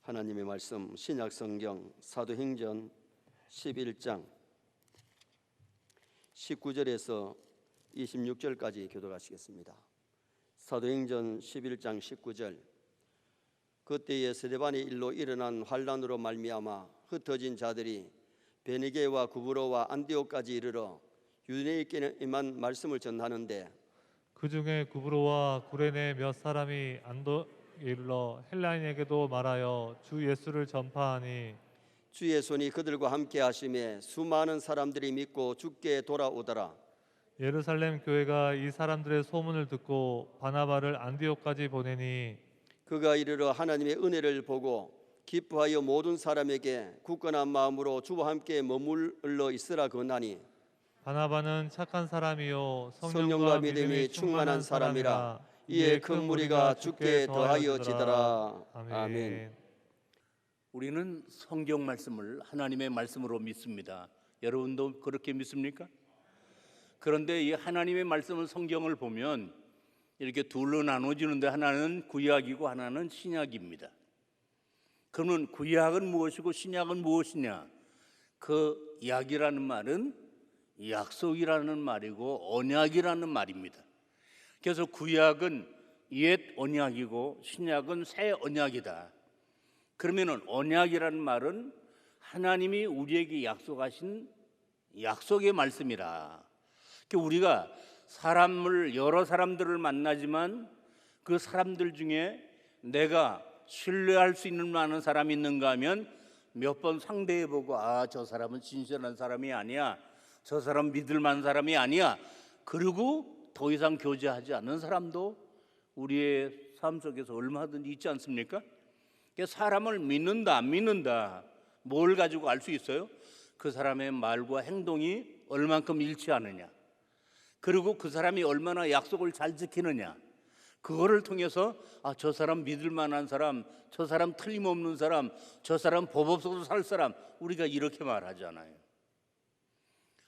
하나님의 말씀 신약성경 사도행전 11장 19절에서 26절까지 교독하시겠습니다. 사도행전 11장 19절. 그때에 스데반의 일로 일어난 환란으로 말미암아 흩어진 자들이 베니게와 구브로와 안디옥까지 이르러 유대인에게만 말씀을 전하는데, 그 중에 구브로와 구레네 몇 사람이 안도에 이르러 헬라인에게도 말하여 주 예수를 전파하니 주의 손이 그들과 함께 하심에 수많은 사람들이 믿고 주께 돌아오더라. 예루살렘 교회가 이 사람들의 소문을 듣고 바나바를 안디옥까지 보내니 그가 이르러 하나님의 은혜를 보고 기뻐하여 모든 사람에게 굳건한 마음으로 주와 함께 머물러 있으라 권하니, 바나바는 착한 사람이요 성령과 믿음이 충만한 사람이라. 이에 큰 무리가 주께 더하여지더라. 아멘. 우리는 성경 말씀을 하나님의 말씀으로 믿습니다. 여러분도 그렇게 믿습니까? 그런데 이 하나님의 말씀을, 성경을 보면 이렇게 둘로 나눠지는데 하나는 구약이고 하나는 신약입니다. 그러면 구약은 무엇이고 신약은 무엇이냐? 그 약이라는 말은 약속이라는 말이고 언약이라는 말입니다. 그래서 구약은 옛 언약이고 신약은 새 언약이다. 그러면은 언약이라는 말은 하나님이 우리에게 약속하신 약속의 말씀이라. 우리가 여러 사람들을 만나지만 그 사람들 중에 내가 신뢰할 수 있는 많은 사람이 있는가 하면 몇 번 상대해보고, 저 사람은 진실한 사람이 아니야, 저 사람 믿을 만한 사람이 아니야, 그리고 더 이상 교제하지 않는 사람도 우리의 삶 속에서 얼마든지 있지 않습니까? 사람을 믿는다 안 믿는다, 뭘 가지고 알 수 있어요? 그 사람의 말과 행동이 얼만큼 일치하느냐, 그리고 그 사람이 얼마나 약속을 잘 지키느냐, 그거를 통해서 저 사람 믿을 만한 사람, 저 사람 틀림없는 사람, 저 사람 법 없어도 살 사람, 우리가 이렇게 말하잖아요.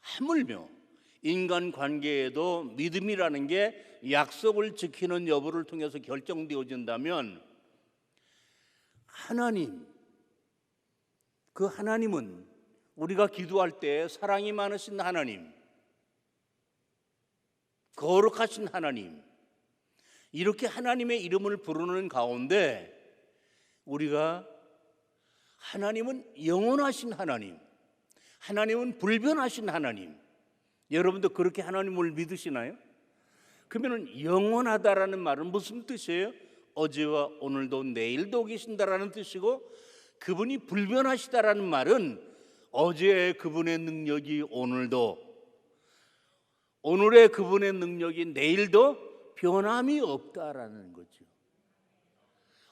하물며 인간관계에도 믿음이라는 게 약속을 지키는 여부를 통해서 결정되어진다면, 그 하나님은 우리가 기도할 때 사랑이 많으신 하나님, 거룩하신 하나님, 이렇게 하나님의 이름을 부르는 가운데 우리가 하나님은 영원하신 하나님, 하나님은 불변하신 하나님, 여러분도 그렇게 하나님을 믿으시나요? 그러면 영원하다라는 말은 무슨 뜻이에요? 어제와 오늘도 내일도 계신다라는 뜻이고, 그분이 불변하시다라는 말은 어제의 그분의 능력이 오늘도, 오늘의 그분의 능력이 내일도 변함이 없다라는 거죠.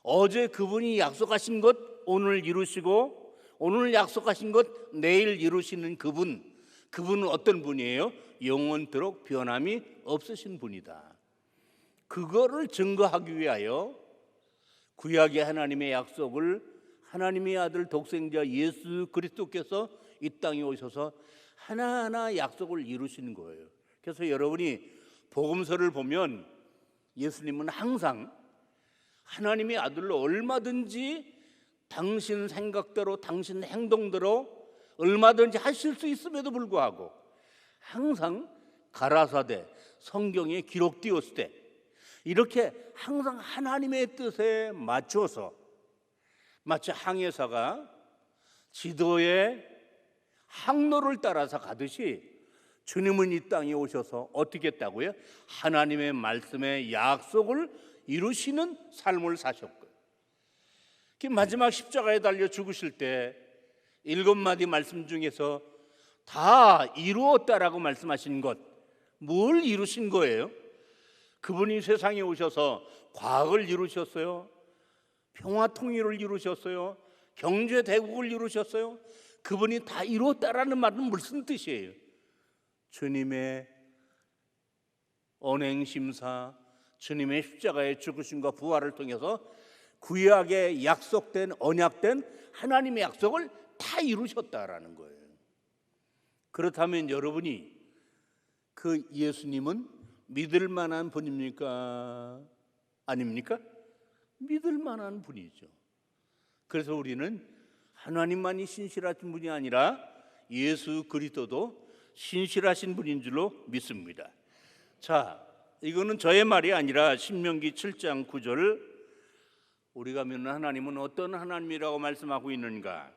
어제 그분이 약속하신 것 오늘 이루시고, 오늘 약속하신 것 내일 이루시는 그분은 어떤 분이에요? 영원토록 변함이 없으신 분이다. 그거를 증거하기 위하여 구약의 하나님의 약속을 하나님의 아들 독생자 예수 그리스도께서 이 땅에 오셔서 하나하나 약속을 이루시는 거예요. 그래서 여러분이 복음서를 보면 예수님은 항상 하나님의 아들로 얼마든지 당신 생각대로, 당신 행동대로 얼마든지 하실 수 있음에도 불구하고 항상 가라사대 성경에 기록되었을 때 이렇게 항상 하나님의 뜻에 맞춰서, 마치 항해사가 지도의 항로를 따라서 가듯이 주님은 이 땅에 오셔서 어떻게 했다고요? 하나님의 말씀의 약속을 이루시는 삶을 사셨고요. 마지막 십자가에 달려 죽으실 때 7마디 말씀 중에서 다 이루었다라고 말씀하신 것, 뭘 이루신 거예요? 그분이 세상에 오셔서 과학을 이루셨어요, 평화 통일을 이루셨어요, 경제 대국을 이루셨어요. 그분이 다 이루었다라는 말은 무슨 뜻이에요? 주님의 언행심사, 주님의 십자가의 죽으심과 부활을 통해서 구약에 약속된, 언약된 하나님의 약속을 다 이루셨다라는 거예요. 그렇다면 여러분이 그 예수님은 믿을 만한 분입니까? 아닙니까? 믿을 만한 분이죠. 그래서 우리는 하나님만이 신실하신 분이 아니라 예수 그리스도도 신실하신 분인 줄로 믿습니다. 자, 이거는 저의 말이 아니라 신명기 7장 9절, 우리가 믿는 하나님은 어떤 하나님이라고 말씀하고 있는가?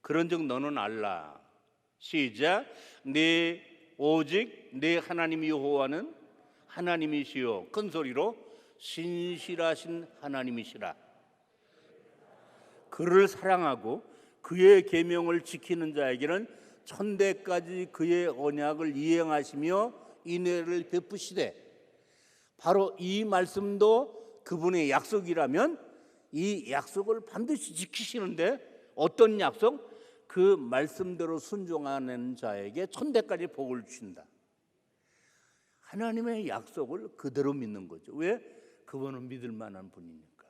그런즉 너는 알라. 시작. 오직 내 하나님 여호와는 하나님이시요, 큰 소리로 신실하신 하나님이시라. 그를 사랑하고 그의 계명을 지키는 자에게는 천대까지 그의 언약을 이행하시며 인애를 베푸시되, 바로 이 말씀도 그분의 약속이라면 이 약속을 반드시 지키시는데, 어떤 약속? 그 말씀대로 순종하는 자에게 천대까지 복을 주신다. 하나님의 약속을 그대로 믿는 거죠. 왜? 그분은 믿을 만한 분이니까.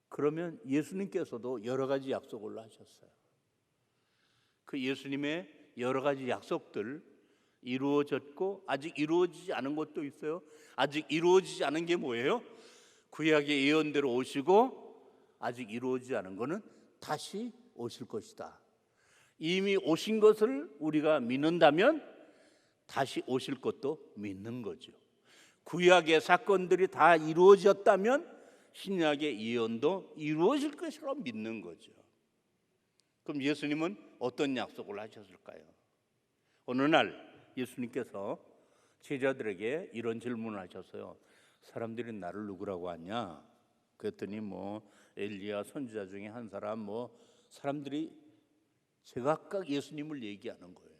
그러면 예수님께서도 여러 가지 약속을 하셨어요. 그 예수님의 여러 가지 약속들 이루어졌고 아직 이루어지지 않은 것도 있어요. 아직 이루어지지 않은 게 뭐예요? 구약의 예언대로 오시고 아직 이루어지지 않은 거는 다시 오실 것이다. 이미 오신 것을 우리가 믿는다면 다시 오실 것도 믿는 거죠. 구약의 사건들이 다 이루어졌다면 신약의 예언도 이루어질 것이라고 믿는 거죠. 그럼 예수님은 어떤 약속을 하셨을까요? 어느 날 예수님께서 제자들에게 이런 질문을 하셨어요. 사람들이 나를 누구라고 하냐? 그랬더니 엘리야 선지자 중에 한 사람, 사람들이 제각각 예수님을 얘기하는 거예요.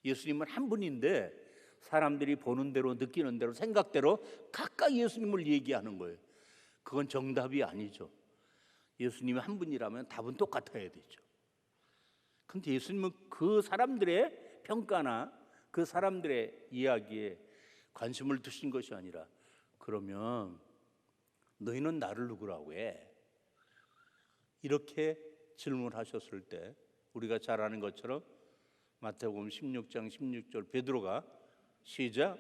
예수님은 한 분인데 사람들이 보는 대로, 느끼는 대로, 생각대로 각각 예수님을 얘기하는 거예요. 그건 정답이 아니죠. 예수님이 한 분이라면 답은 똑같아야 되죠. 그런데 예수님은 그 사람들의 평가나 그 사람들의 이야기에 관심을 두신 것이 아니라, 그러면 너희는 나를 누구라고 해? 이렇게 질문하셨을 때 우리가 잘 아는 것처럼 마태복음 16장 16절 베드로가 시작.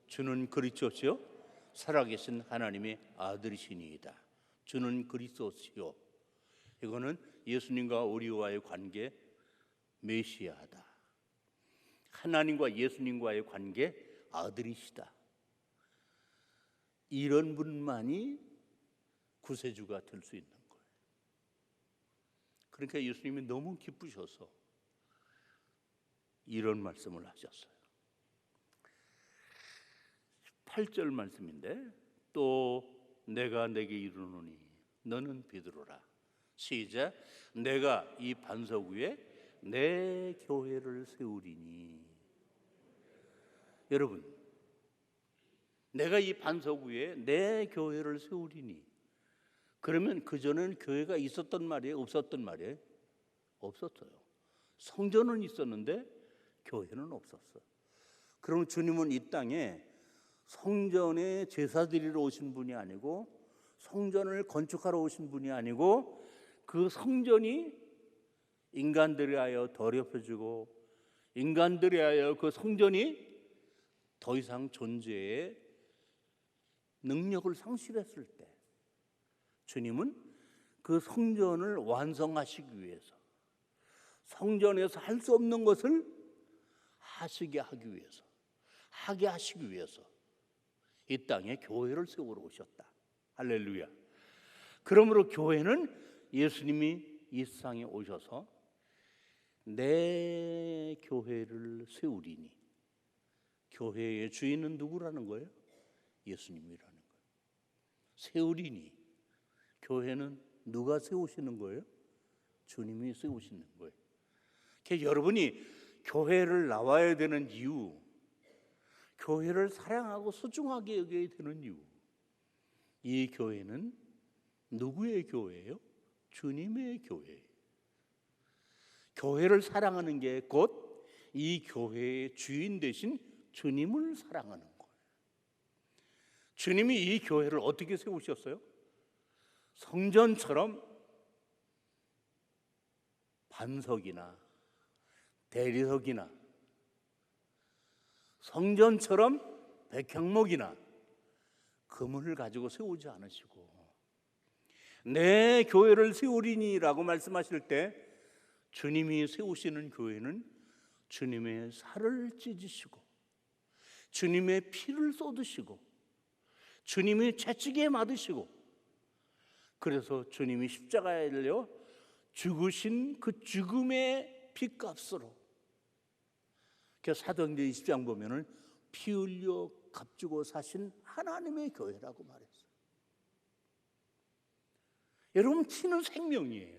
주는 그리스도시요 살아계신 하나님의 아들이시니이다. 주는 그리스도시요. 이거는 예수님과 우리와의 관계, 메시아다. 하나님과 예수님과의 관계, 아들이시다. 이런 분만이 구세주가 될 수 있는 거예요. 그러니까 예수님이 너무 기쁘셔서 이런 말씀을 하셨어요. 8절 말씀인데, 또 내가 내게 이르노니 너는 베드로라. 시작. 내가 이 반석 위에 내 교회를 세우리니. 여러분, 내가 이 반석 위에 내 교회를 세우리니, 그러면 그전에는 교회가 있었던 말이에요? 없었던 말이에요? 없었어요. 성전은 있었는데 교회는 없었어요. 그럼 주님은 이 땅에 성전에 제사 드리러 오신 분이 아니고, 성전을 건축하러 오신 분이 아니고, 그 성전이 인간들에 하여 더럽혀지고 인간들에 하여 그 성전이 더 이상 존재의 능력을 상실했을 때 주님은 그 성전을 완성하시기 위해서, 성전에서 할 수 없는 것을 하게 하시기 위해서 이 땅에 교회를 세우러 오셨다. 할렐루야. 그러므로 교회는 예수님이 이 세상에 오셔서 내 교회를 세우리니, 교회의 주인은 누구라는 거예요? 예수님이라는 거예요. 세우리니, 교회는 누가 세우시는 거예요? 주님이 세우시는 거예요. 그러니까 여러분이 교회를 나와야 되는 이유, 교회를 사랑하고 소중하게 여겨야 되는 이유, 이 교회는 누구의 교회예요? 주님의 교회예요. 교회를 사랑하는 게 곧 이 교회의 주인 되신 주님을 사랑하는 거예요. 주님이 이 교회를 어떻게 세우셨어요? 성전처럼 반석이나 대리석이나 성전처럼 백향목이나 금을 가지고 세우지 않으시고, 내 교회를 세우리니라고 말씀하실 때 주님이 세우시는 교회는 주님의 살을 찢으시고 주님의 피를 쏟으시고 주님이 채찍에 맞으시고 그래서 주님이 십자가에 달려 죽으신 그 죽음의 핏값으로 사도행전 20장 보면은 피 흘려 값주고 사신 하나님의 교회라고 말했어요. 여러분, 피는 생명이에요.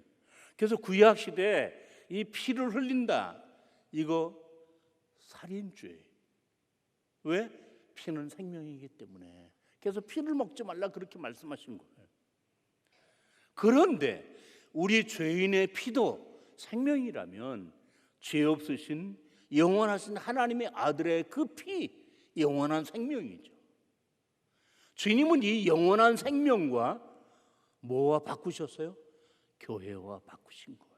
그래서 구약 시대에 이 피를 흘린다, 이거 살인죄예요. 왜? 피는 생명이기 때문에. 그래서 피를 먹지 말라 그렇게 말씀하신 거예요. 그런데 우리 죄인의 피도 생명이라면 죄 없으신 영원하신 하나님의 아들의 그 피, 영원한 생명이죠. 주님은 이 영원한 생명과 뭐와 바꾸셨어요? 교회와 바꾸신 거예요.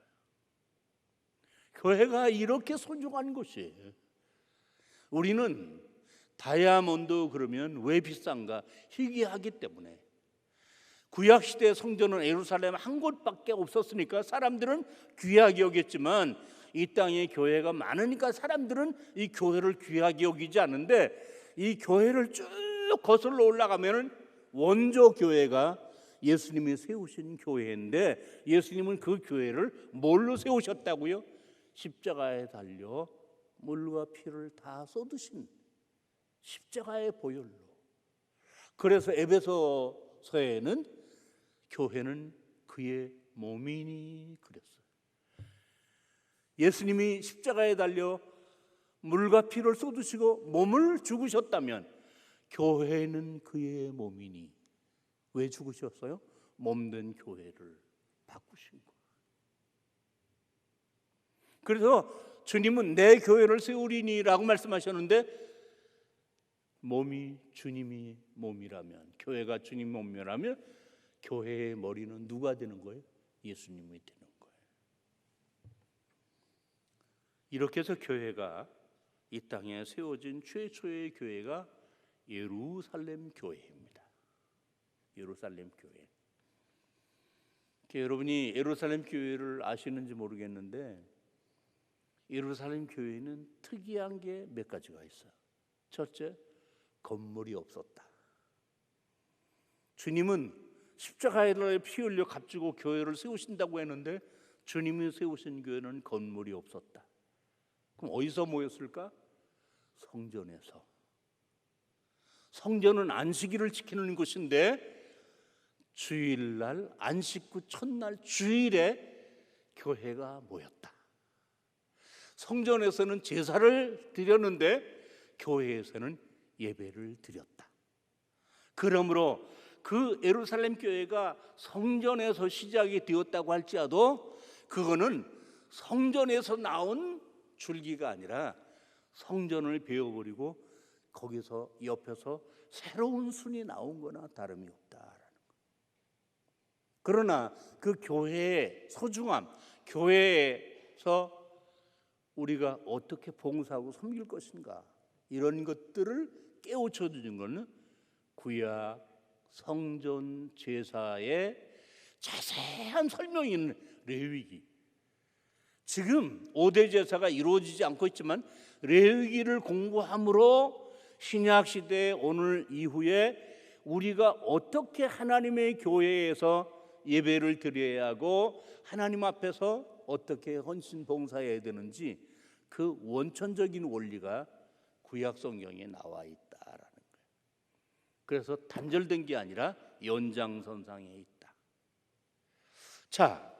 교회가 이렇게 소중한 것이에요. 우리는 다이아몬드 그러면 왜 비싼가? 희귀하기 때문에. 구약시대 성전은 예루살렘 한 곳밖에 없었으니까 사람들은 귀하게 여겼지만 이 땅에 교회가 많으니까 사람들은 이 교회를 귀하게 여기지 않는데 이 교회를 쭉 거슬러 올라가면 원조 교회가 예수님이 세우신 교회인데 예수님은 그 교회를 뭘로 세우셨다고요? 십자가에 달려 물과 피를 다 쏟으신 십자가의 보혈로. 그래서 에베소서에는 교회는 그의 몸이니 그랬어요. 예수님이 십자가에 달려 물과 피를 쏟으시고 몸을 죽으셨다면 교회는 그의 몸이니 왜 죽으셨어요? 몸된 교회를 바꾸신 거예요. 그래서 주님은 내 교회를 세우리니라고 말씀하셨는데 몸이 주님이 몸이라면, 교회가 주님 몸이라면 교회의 머리는 누가 되는 거예요? 예수님이 되는 거예요. 이렇게 해서 교회가 이 땅에 세워진 최초의 교회가 예루살렘 교회입니다. 예루살렘 교회. 여러분이 예루살렘 교회를 아시는지 모르겠는데 예루살렘 교회는 특이한 게 몇 가지가 있어요. 첫째, 건물이 없었다. 주님은 십자가에 피 흘려 값주고 교회를 세우신다고 했는데 주님이 세우신 교회는 건물이 없었다. 그럼 어디서 모였을까? 성전에서. 성전은 안식일을 지키는 곳인데 주일날 안식구 첫날 주일에 교회가 모였다. 성전에서는 제사를 드렸는데 교회에서는 예배를 드렸다. 그러므로 그 예루살렘 교회가 성전에서 시작이 되었다고 할지라도 그거는 성전에서 나온 줄기가 아니라 성전을 베어버리고 거기서 옆에서 새로운 순이 나온 거나 다름이 없다라는 거예요. 그러나 그 교회의 소중함, 교회에서 우리가 어떻게 봉사하고 섬길 것인가, 이런 것들을 깨우쳐 주는 것은 구약 성전 제사의 자세한 설명이 있는 레위기. 지금 5대 제사가 이루어지지 않고 있지만 레위기를 공부함으로 신약 시대 오늘 이후에 우리가 어떻게 하나님의 교회에서 예배를 드려야 하고 하나님 앞에서 어떻게 헌신 봉사해야 되는지 그 원천적인 원리가 구약 성경에 나와 있다라는 거예요. 그래서 단절된 게 아니라 연장선상에 있다. 자,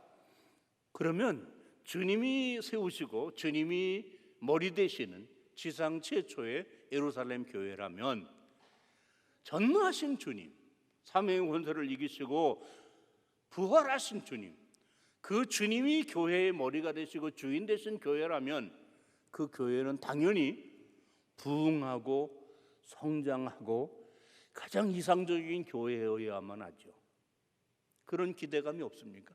그러면 주님이 세우시고 주님이 머리 되시는 지상 최초의 예루살렘 교회라면 전능하신 주님, 사명의 권세를 이기시고 부활하신 주님, 그 주님이 교회의 머리가 되시고 주인 되신 교회라면 그 교회는 당연히 부흥하고 성장하고 가장 이상적인 교회여야만 하죠. 그런 기대감이 없습니까?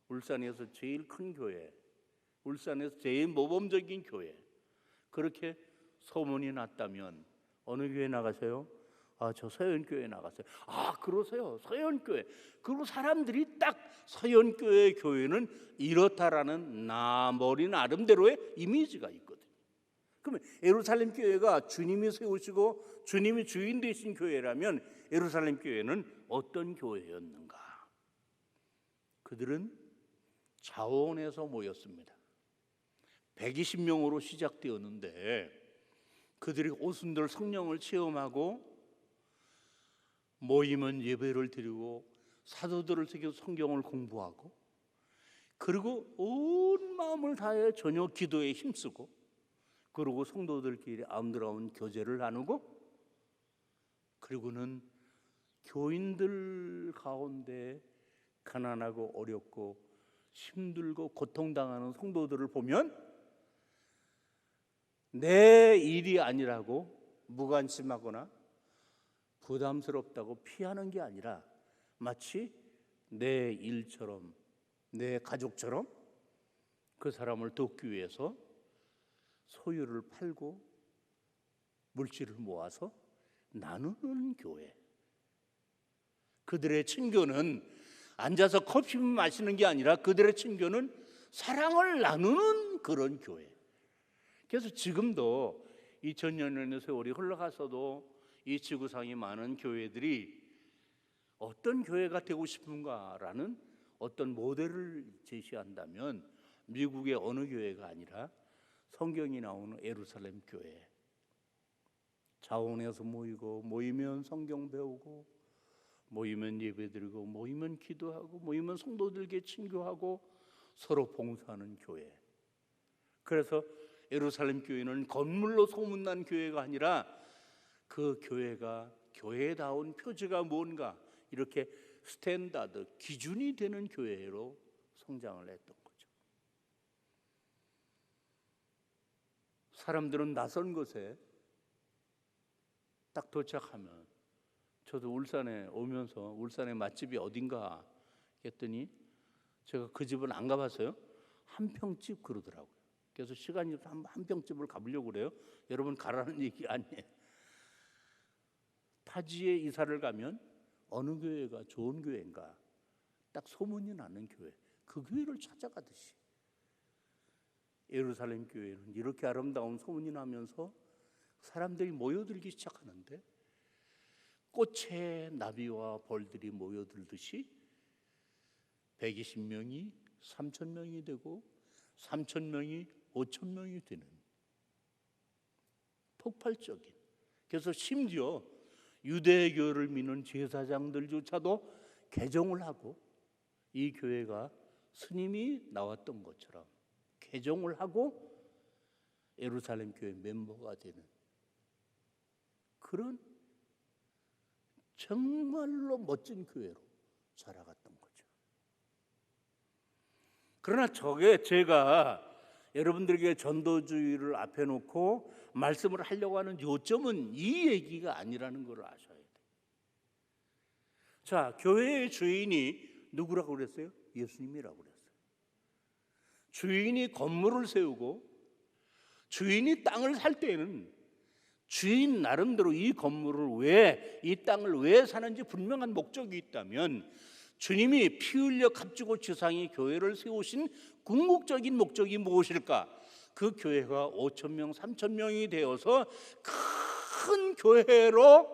울산에서 제일 큰 교회, 울산에서 제일 모범적인 교회, 그렇게 소문이 났다면 어느 교회 나가세요? 저 서연교회 나갔어요. 그러세요. 서연교회. 그리고 사람들이 딱 서연교회 교회는 이렇다라는 머리 나름대로의 이미지가 있거든요. 그러면 예루살렘 교회가 주님이 세우시고 주님이 주인 되신 교회라면 예루살렘 교회는 어떤 교회였는가? 그들은 자원에서 모였습니다. 120명으로 시작되었는데 그들이 오순절 성령을 체험하고 모이면 예배를 드리고 사도들을 새겨 성경을 공부하고 그리고 온 마음을 다해 저녁 기도에 힘쓰고 그리고 성도들끼리 아름다운 교제를 나누고 그리고는 교인들 가운데 가난하고 어렵고 힘들고 고통당하는 성도들을 보면 내 일이 아니라고 무관심하거나 부담스럽다고 피하는 게 아니라 마치 내 일처럼 내 가족처럼 그 사람을 돕기 위해서 소유를 팔고 물질을 모아서 나누는 교회. 그들의 친교는 앉아서 커피 마시는 게 아니라 그들의 친교는 사랑을 나누는 그런 교회. 그래서 지금도 2000년의 세월이 흘러가서도 이 지구상에 많은 교회들이 어떤 교회가 되고 싶은가라는 어떤 모델을 제시한다면 미국의 어느 교회가 아니라 성경이 나오는 예루살렘 교회. 자원에서 모이고 모이면 성경 배우고 모이면 예배드리고 모이면 기도하고 모이면 성도들에게 친교하고 서로 봉사하는 교회. 그래서 예루살렘 교회는 건물로 소문난 교회가 아니라 그 교회가 교회다운 표지가 뭔가 이렇게 스탠다드, 기준이 되는 교회로 성장을 했던 거죠. 사람들은 낯선 곳에 딱 도착하면 저도 울산에 오면서 울산의 맛집이 어딘가 했더니 제가 그 집은 안 가봤어요. 한평집 그러더라고요. 그래서 시간이 한평집을 가보려고 그래요. 여러분 가라는 얘기 아니에요. 타지에 이사를 가면 어느 교회가 좋은 교회인가 딱 소문이 나는 교회, 그 교회를 찾아가듯이 예루살렘 교회는 이렇게 아름다운 소문이 나면서 사람들이 모여들기 시작하는데 꽃에 나비와 벌들이 모여들듯이 120명이 3,000명이 되고 3,000명이 5,000명이 되는 폭발적인. 그래서 심지어 유대교를 믿는 제사장들조차도 개종을 하고 이 교회가 스님이 나왔던 것처럼 개종을 하고 예루살렘 교회 멤버가 되는 그런 정말로 멋진 교회로 자라갔던 거죠. 그러나 제가 여러분들에게 전도주의를 앞에 놓고 말씀을 하려고 하는 요점은 이 얘기가 아니라는 걸 아셔야 돼요. 자, 교회의 주인이 누구라고 그랬어요? 예수님이라고 그랬어요. 주인이 건물을 세우고 주인이 땅을 살 때는 주인 나름대로 이 건물을 이 땅을 왜 사는지 분명한 목적이 있다면 주님이 피 흘려 값주고 지상에 교회를 세우신 궁극적인 목적이 무엇일까? 그 교회가 5,000명, 3,000명이 되어서 큰 교회로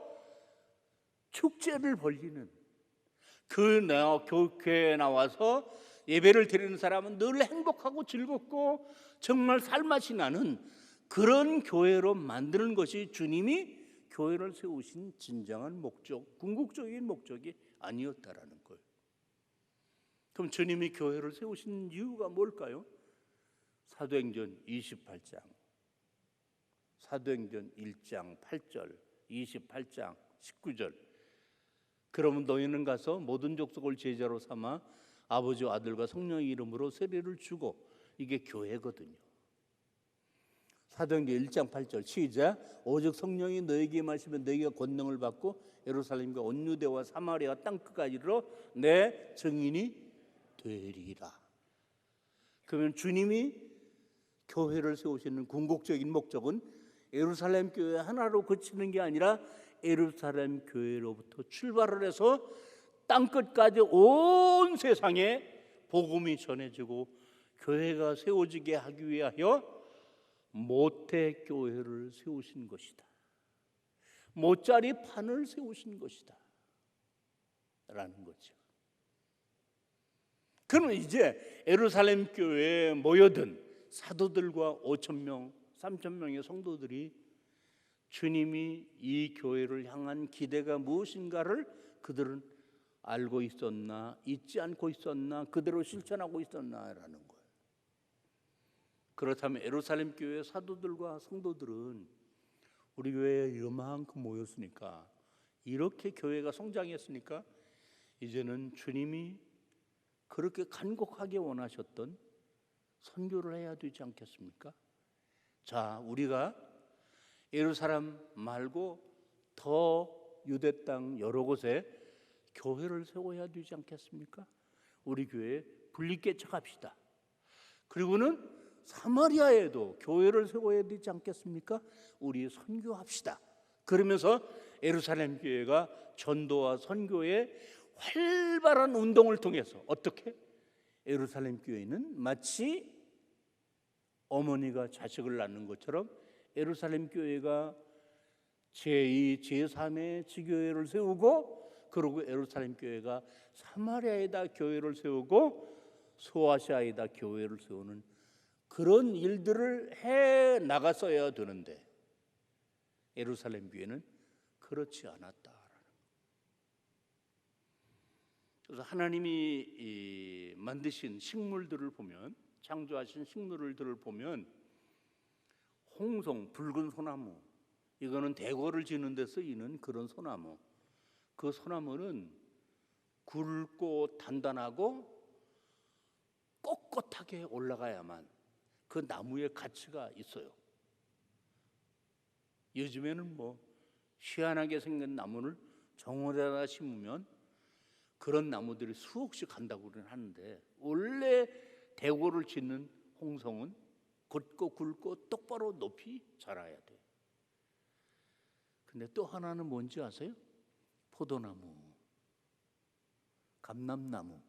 축제를 벌리는 그 교회에 나와서 예배를 드리는 사람은 늘 행복하고 즐겁고 정말 살맛이 나는 그런 교회로 만드는 것이 주님이 교회를 세우신 진정한 목적, 궁극적인 목적이 아니었다라는 거예요. 그럼 주님이 교회를 세우신 이유가 뭘까요? 사도행전 28장, 사도행전 1장 8절, 28장 19절. 그러면 너희는 가서 모든 족속을 제자로 삼아 아버지와 아들과 성령의 이름으로 세례를 주고, 이게 교회거든요. 사도행전 1장 8절 시작. 오직 성령이 너에게 임하시면 너희가 권능을 받고 예루살렘과 온 유대와 사마리아 땅 끝까지 이르러 내 증인이 되리라. 그러면 주님이 교회를 세우시는 궁극적인 목적은 예루살렘 교회 하나로 그치는 게 아니라 예루살렘 교회로부터 출발을 해서 땅끝까지 온 세상에 복음이 전해지고 교회가 세워지게 하기 위하여 모태 교회를 세우신 것이다. 모짜리 판을 세우신 것이다. 라는 거죠. 그러면 이제 예루살렘 교회에 모여든 사도들과 5,000명, 3,000명의 성도들이 주님이 이 교회를 향한 기대가 무엇인가를 그들은 알고 있었나, 잊지 않고 있었나, 그대로 실천하고 있었나라는 거예요. 그렇다면 예루살렘 교회 사도들과 성도들은 우리 교회에 이만큼 모였으니까, 이렇게 교회가 성장했으니까 이제는 주님이 그렇게 간곡하게 원하셨던 선교를 해야 되지 않겠습니까? 자, 우리가 예루살렘 말고 더 유대 땅 여러 곳에 교회를 세워야 되지 않겠습니까? 우리 교회 분리개척합시다. 그리고는 사마리아에도 교회를 세워야 되지 않겠습니까? 우리 선교합시다. 그러면서 예루살렘 교회가 전도와 선교의 활발한 운동을 통해서 어떻게? 예루살렘 교회는 마치 어머니가 자식을 낳는 것처럼 예루살렘 교회가 제2, 제3의 지교회를 세우고, 그리고 예루살렘 교회가 사마리아에다 교회를 세우고 소아시아에다 교회를 세우는 그런 일들을 해 나갔어야 되는데 예루살렘 교회는 그렇지 않았다. 그래서 하나님이 만드신 식물들을 보면, 창조하신 식물들을 보면 홍송, 붉은 소나무, 이거는 대궐을 지는 데 쓰이는 그런 소나무. 그 소나무는 굵고 단단하고 꼿꼿하게 올라가야만 그 나무의 가치가 있어요. 요즘에는 뭐 희한하게 생긴 나무를 정원에다 심으면 그런 나무들이 수억씩 간다고는 하는데, 원래 대궐을 짓는 홍성은 곧고 굵고 똑바로 높이 자라야 돼. 근데 또 하나는 뭔지 아세요? 포도나무, 감람나무,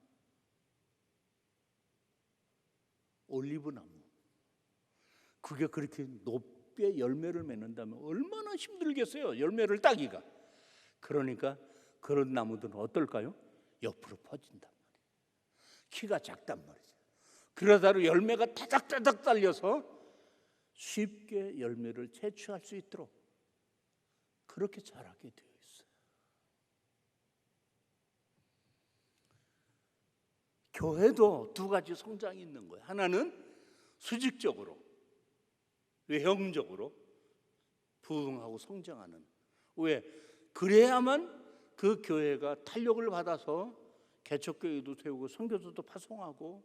올리브나무. 그게 그렇게 높게 열매를 맺는다면 얼마나 힘들겠어요, 열매를 따기가. 그러니까 그런 나무들은 어떨까요? 옆으로 퍼진단 말이에요. 키가 작단 말이죠. 그러다가 열매가 타닥타닥 달려서 쉽게 열매를 채취할 수 있도록 그렇게 자라게 되어 있어요. 교회도 두 가지 성장이 있는 거예요. 하나는 수직적으로, 외형적으로 부흥하고 성장하는. 왜? 그래야만 그 교회가 탄력을 받아서 개척교회도 세우고 선교사도 파송하고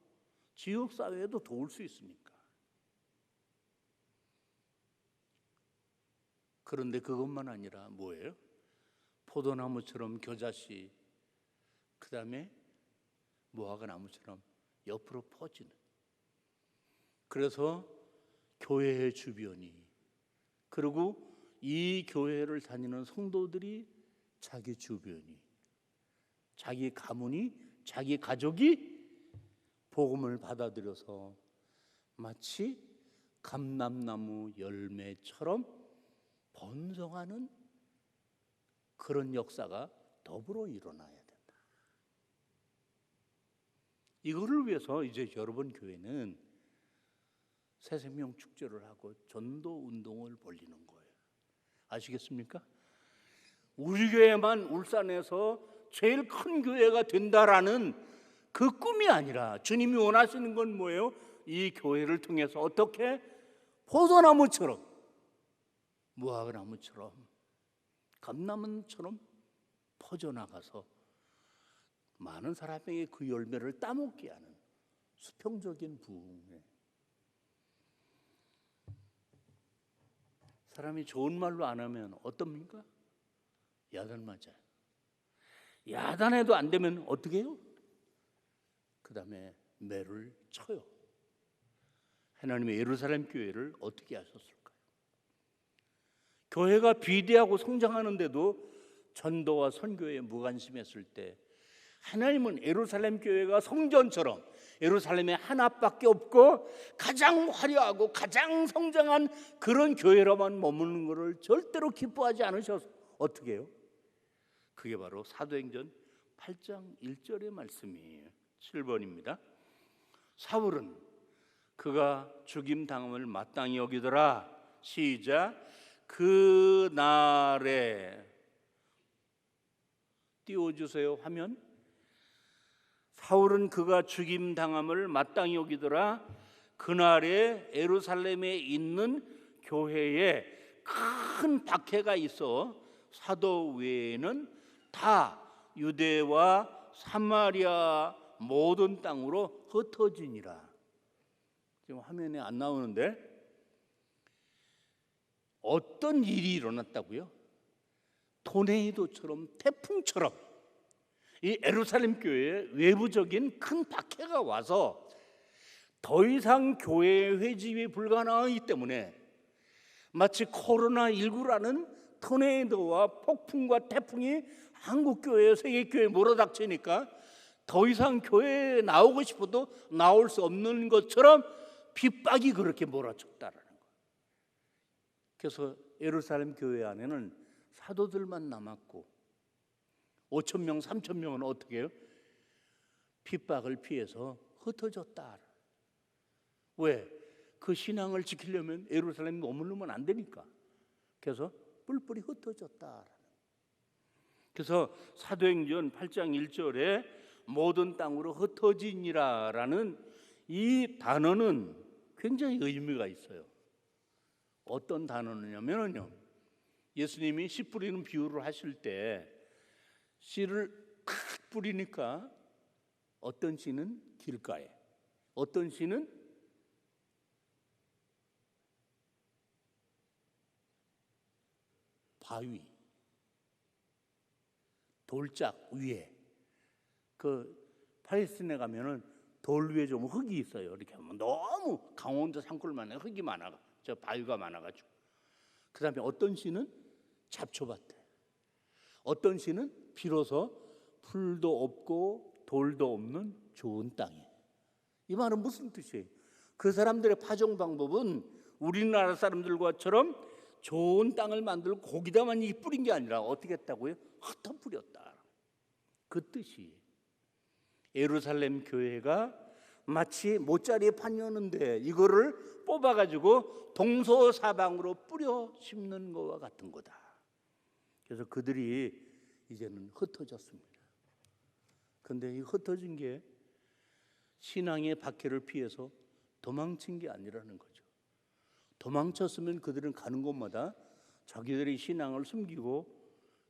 지역사회에도 도울 수 있으니까. 그런데 그것만 아니라 뭐예요? 포도나무처럼 겨자씨, 그 다음에 무화과나무처럼 옆으로 퍼지는. 그래서 교회의 주변이, 그리고 이 교회를 다니는 성도들이 자기 주변이, 자기 가문이, 자기 가족이 복음을 받아들여서 마치 감람나무 열매처럼 번성하는 그런 역사가 더불어 일어나야 된다. 이거를 위해서 이제 여러분 교회는 새생명 축제를 하고 전도 운동을 벌이는 거예요. 아시겠습니까? 우리 교회만 울산에서 제일 큰 교회가 된다라는 그 꿈이 아니라 주님이 원하시는 건 뭐예요? 이 교회를 통해서 어떻게 포도나무처럼, 무화과나무처럼, 감나무처럼 퍼져나가서 많은 사람에게 그 열매를 따먹게 하는 수평적인 부흥에. 사람이 좋은 말로 안 하면 어떻습니까? 야단 맞아요. 야단해도 안 되면 어떻게 해요? 그 다음에 매를 쳐요. 하나님의 예루살렘 교회를 어떻게 하셨을까요? 교회가 비대하고 성장하는데도 전도와 선교에 무관심했을 때 하나님은 예루살렘 교회가 성전처럼 예루살렘에 하나밖에 없고 가장 화려하고 가장 성장한 그런 교회로만 머무는 것을 절대로 기뻐하지 않으셔서 어떻게 해요? 그게 바로 사도행전 8장 1절의 말씀이에요. 7번입니다. 사울은 그가 죽임 당함을 마땅히 여기더라. 시작. 그날에 띄워주세요 화면. 사울은 그가 죽임 당함을 마땅히 여기더라. 그날에 예루살렘에 있는 교회에 큰 박해가 있어 사도 외에는 다 유대와 사마리아 모든 땅으로 흩어지니라. 지금 화면에 안 나오는데 어떤 일이 일어났다고요? 토네이도처럼, 태풍처럼 이 예루살렘 교회에 외부적인 큰 박해가 와서 더 이상 교회 회집이 불가능하기 때문에 마치 코로나19라는 토네이도와 폭풍과 태풍이 한국 교회, 세계 교회에 몰아닥치니까 더 이상 교회에 나오고 싶어도 나올 수 없는 것처럼 핍박이 그렇게 몰아쳤다라는 거예요. 그래서 예루살렘 교회 안에는 사도들만 남았고 5,000명, 3,000명은 어떻게 해요? 핍박을 피해서 흩어졌다. 왜? 그 신앙을 지키려면 예루살렘에 머무르면 안 되니까. 그래서 뿔뿔이 흩어졌다. 그래서 사도행전 8장 1절에 모든 땅으로 흩어지니라라는 이 단어는 굉장히 의미가 있어요. 어떤 단어냐면요, 예수님이 씨 뿌리는 비유를 하실 때 씨를 탁 뿌리니까 어떤 씨는 길가에, 어떤 씨는 바위, 돌짝 위에. 그 팔레스타인에 가면은 돌 위에 좀 흙이 있어요. 이렇게 하면 너무 강원도 산골만에 흙이 많아, 저 바위가 많아가지고. 그다음에 어떤 씨는 잡초밭에, 어떤 씨는 비로소 풀도 없고 돌도 없는 좋은 땅에. 이 말은 무슨 뜻이에요? 그 사람들의 파종 방법은 우리나라 사람들과처럼 좋은 땅을 만들고 거기다만 이 뿌린 게 아니라 어떻게 했다고요? 흩어 뿌렸다. 그 뜻이. 예루살렘 교회가 마치 모짜리에 판이었는데 이거를 뽑아가지고 동서사방으로 뿌려 심는 것과 같은 거다. 그래서 그들이 이제는 흩어졌습니다. 그런데 이 흩어진 게 신앙의 박해를 피해서 도망친 게 아니라는 거죠. 도망쳤으면 그들은 가는 곳마다 자기들의 신앙을 숨기고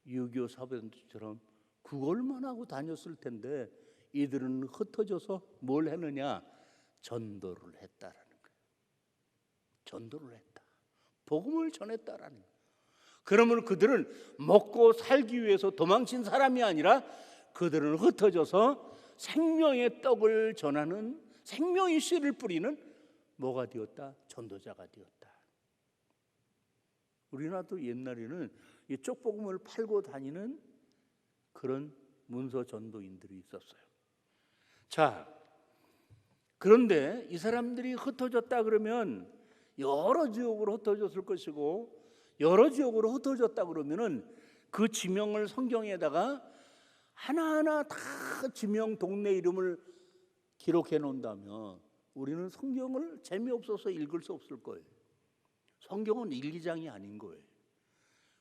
유교 사범들처럼 그걸만 하고 다녔을 텐데 이들은 흩어져서 뭘 했느냐? 전도를 했다라는 거예요. 전도를 했다. 복음을 전했다라는 거예요. 그러면 그들은 먹고 살기 위해서 도망친 사람이 아니라 그들은 흩어져서 생명의 떡을 전하는, 생명의 씨를 뿌리는 뭐가 되었다? 전도자가 되었다. 우리나라도 옛날에는 이 쪽복음을 팔고 다니는 그런 문서 전도인들이 있었어요. 자, 그런데 이 사람들이 흩어졌다 그러면 여러 지역으로 흩어졌을 것이고, 여러 지역으로 흩어졌다 그러면은 그 지명을 성경에다가 하나하나 다 지명 동네 이름을 기록해 놓는다면 우리는 성경을 재미없어서 읽을 수 없을 거예요. 성경은 1, 2장이 아닌 거예요.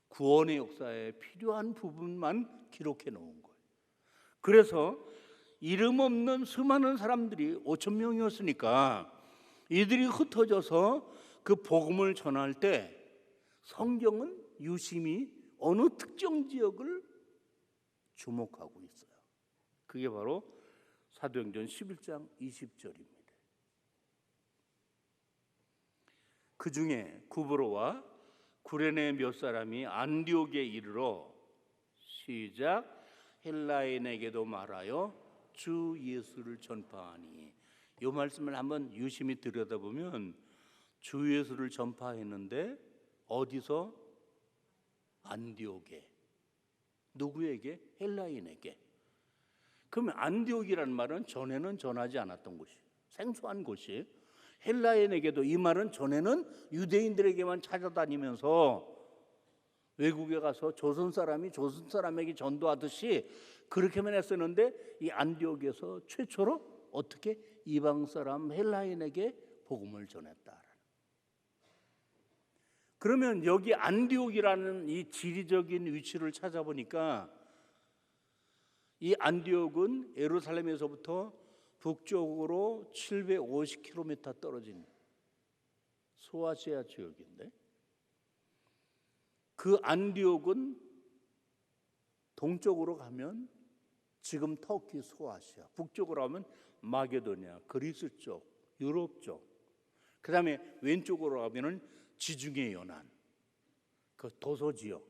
구원의 역사에 필요한 부분만 기록해 놓은 거예요. 그래서 이름 없는 수많은 사람들이 5,000명이었으니까 이들이 흩어져서 그 복음을 전할 때 성경은 유심히 어느 특정 지역을 주목하고 있어요. 그게 바로 사도행전 11장 20절입니다. 그 중에 구브로와 구레네 몇 사람이 안디옥에 이르러 시작 헬라인에게도 말하여 주 예수를 전파하니. 이 말씀을 한번 유심히 들여다보면 주 예수를 전파했는데 어디서? 안디옥에. 누구에게? 헬라인에게. 그러면 안디옥이라는 말은 전에는 전하지 않았던 곳이, 생소한 곳이. 헬라인에게도 이 말은 전에는 유대인들에게만 찾아다니면서 외국에 가서 조선 사람이 조선 사람에게 전도하듯이 그렇게만 했었는데, 이 안디옥에서 최초로 어떻게 이방 사람 헬라인에게 복음을 전했다. 그러면 여기 안디옥이라는 이 지리적인 위치를 찾아보니까, 이 안디옥은 예루살렘에서부터 북쪽으로 750km 떨어진 소아시아 지역인데, 그 안디옥은 동쪽으로 가면 지금 터키 소아시아, 북쪽으로 가면 마게도니아, 그리스 쪽, 유럽 쪽, 그 다음에 왼쪽으로 가면은 지중해 연안, 그 도서 지역,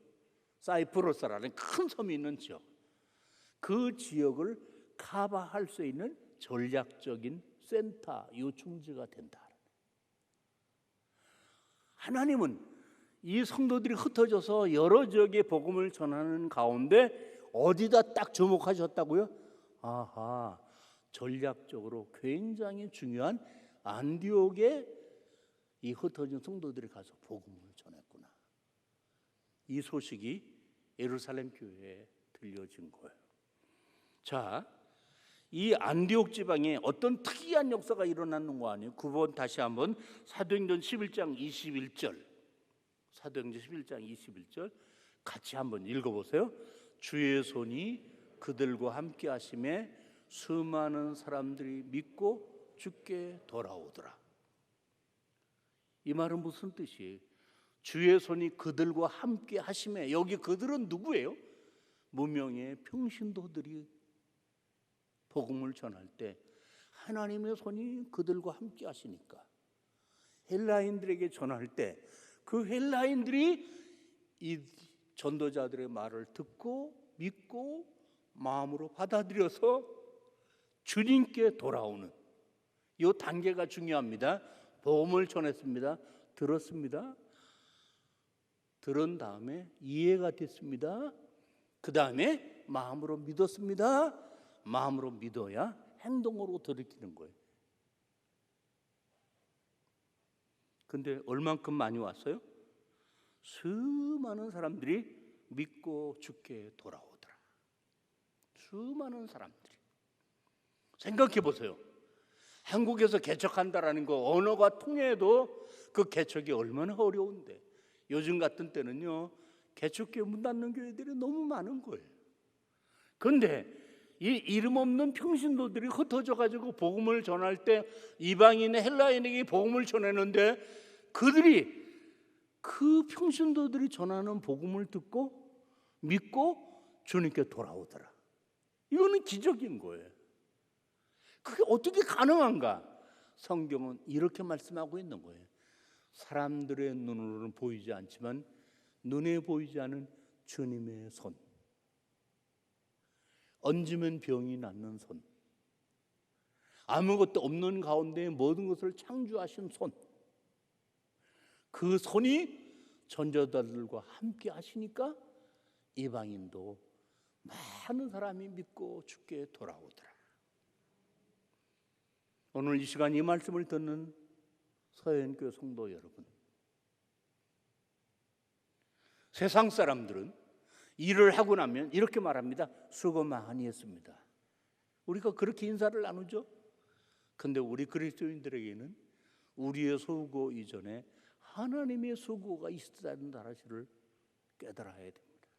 사이프러스라는 큰 섬이 있는 지역, 그 지역을 커버할 수 있는 전략적인 센터, 요충지가 된다. 하나님은 이 성도들이 흩어져서 여러 지역에 복음을 전하는 가운데 어디다 딱 주목하셨다고요? 아하, 전략적으로 굉장히 중요한 안디옥에 이 흩어진 성도들이 가서 복음을 전했구나. 이 소식이 예루살렘 교회에 들려진 거예요. 자, 이 안디옥 지방에 어떤 특이한 역사가 일어나는 거 아니에요? 9번 다시 한번 사도행전 11장 21절, 사도행전 11장 21절 같이 한번 읽어보세요. 주의 손이 그들과 함께 하심에 수많은 사람들이 믿고 주께 돌아오더라. 이 말은 무슨 뜻이에요? 주의 손이 그들과 함께 하심에, 여기 그들은 누구예요? 무명의 평신도들이 복음을 전할 때 하나님의 손이 그들과 함께 하시니까, 헬라인들에게 전할 때 그 헬라인들이 이 전도자들의 말을 듣고 믿고 마음으로 받아들여서 주님께 돌아오는 이 단계가 중요합니다. 복음을 전했습니다. 들었습니다. 들은 다음에 이해가 됐습니다. 그 다음에 마음으로 믿었습니다. 마음으로 믿어야 행동으로 돌이키는 거예요. 근데 얼만큼 많이 왔어요? 수많은 사람들이 믿고 주께 돌아오더라. 수많은 사람들이. 생각해 보세요. 한국에서 개척한다라는 거, 언어가 통해도 그 개척이 얼마나 어려운데, 요즘 같은 때는요 개척교회 문 닫는 교회들이 너무 많은 거예요. 그런데 이 이름 없는 평신도들이 흩어져 가지고 복음을 전할 때 이방인 헬라인에게 복음을 전했는데, 그들이 그 평신도들이 전하는 복음을 듣고 믿고 주님께 돌아오더라. 이거는 기적인 거예요. 그게 어떻게 가능한가? 성경은 이렇게 말씀하고 있는 거예요. 사람들의 눈으로는 보이지 않지만 눈에 보이지 않은 주님의 손, 얹으면 병이 낫는 손, 아무것도 없는 가운데 모든 것을 창조하신 손, 그 손이 전도자들과 함께 하시니까 이방인도 많은 사람이 믿고 주께 돌아오더라. 오늘 이 시간 이 말씀을 듣는 서현교회 성도 여러분, 세상 사람들은 일을 하고 나면 이렇게 말합니다. 수고 많이 했습니다. 우리가 그렇게 인사를 나누죠. 근데 우리 그리스도인들에게는 우리의 수고 이전에 하나님의 수고가 있다는 사실을 깨달아야 됩니다.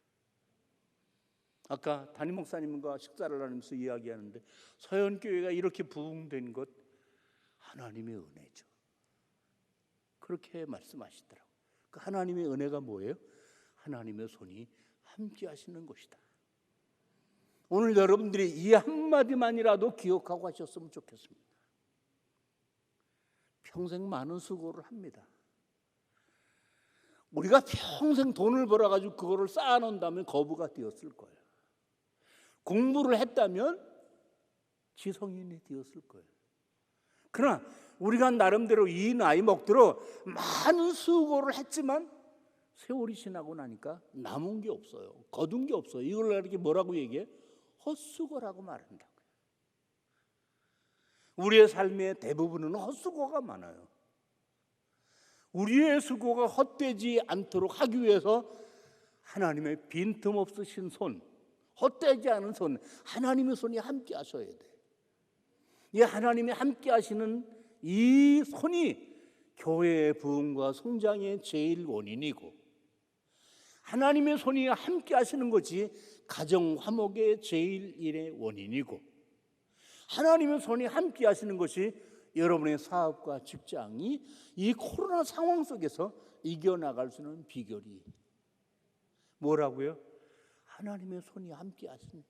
아까 담임 목사님과 식사를 나누면서 이야기하는데, 서현교회가 이렇게 부흥된 것 하나님의 은혜죠. 그렇게 말씀하시더라고요. 그 하나님의 은혜가 뭐예요? 하나님의 손이 함께 하시는 것이다. 오늘 여러분들이 이 한마디만이라도 기억하고 하셨으면 좋겠습니다. 평생 많은 수고를 합니다. 우리가 평생 돈을 벌어가지고 그거를 쌓아놓는다면 거부가 되었을 거예요. 공부를 했다면 지성인이 되었을 거예요. 그러나 우리가 나름대로 이 나이 먹도록 많은 수고를 했지만 세월이 지나고 나니까 남은 게 없어요. 거둔 게 없어요. 이걸 이렇게 뭐라고 얘기해? 헛수고라고 말한다. 우리의 삶의 대부분은 헛수고가 많아요. 우리의 수고가 헛되지 않도록 하기 위해서 하나님의 빈틈없으신 손, 헛되지 않은 손, 하나님의 손이 함께 하셔야 돼. 이 하나님이 함께 하시는 이 손이 교회의 부흥과 성장의 제일 원인이고, 하나님의 손이 함께 하시는 것이 가정 화목의 제일 일의 원인이고, 하나님의 손이 함께 하시는 것이 여러분의 사업과 직장이 이 코로나 상황 속에서 이겨나갈 수 있는 비결이 뭐라고요? 하나님의 손이 함께 하십니다.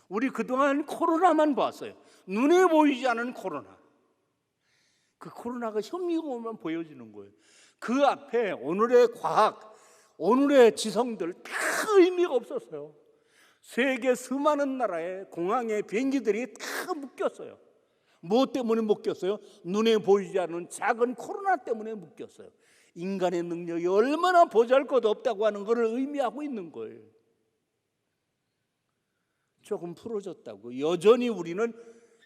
우리 그동안 코로나만 봤어요. 눈에 보이지 않은 코로나. 그 코로나가 현미경만 보여지는 거예요. 그 앞에 오늘의 과학, 오늘의 지성들 다 의미가 없었어요. 세계 수많은 나라의 공항에 비행기들이 다 묶였어요. 무엇 때문에 묶였어요? 눈에 보이지 않는 작은 코로나 때문에 묶였어요. 인간의 능력이 얼마나 보잘것없다고 하는 것을 의미하고 있는 거예요. 조금 풀어졌다고 여전히 우리는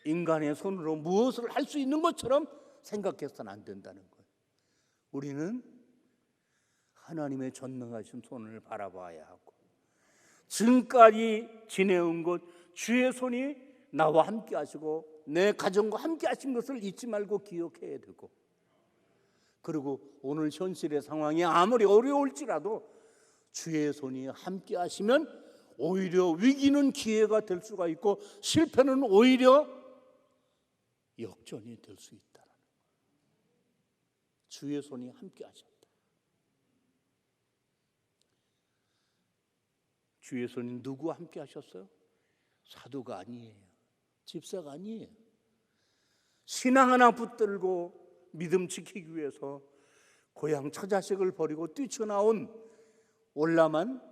인간의 손으로 무엇을 할 수 있는 것처럼 생각해서는 안 된다는 거예요. 우리는 하나님의 전능하신 손을 바라봐야 하고, 지금까지 지내온 것 주의 손이 나와 함께 하시고 내 가정과 함께 하신 것을 잊지 말고 기억해야 되고, 그리고 오늘 현실의 상황이 아무리 어려울지라도 주의 손이 함께 하시면 오히려 위기는 기회가 될 수가 있고 실패는 오히려 역전이 될 수 있다는 거예요. 주의 손이 함께 하셨다. 주의 손이 누구와 함께 하셨어요? 사도가 아니에요. 집사가 아니에요. 신앙 하나 붙들고 믿음 지키기 위해서 고향 처자식을 버리고 뛰쳐나온 올라만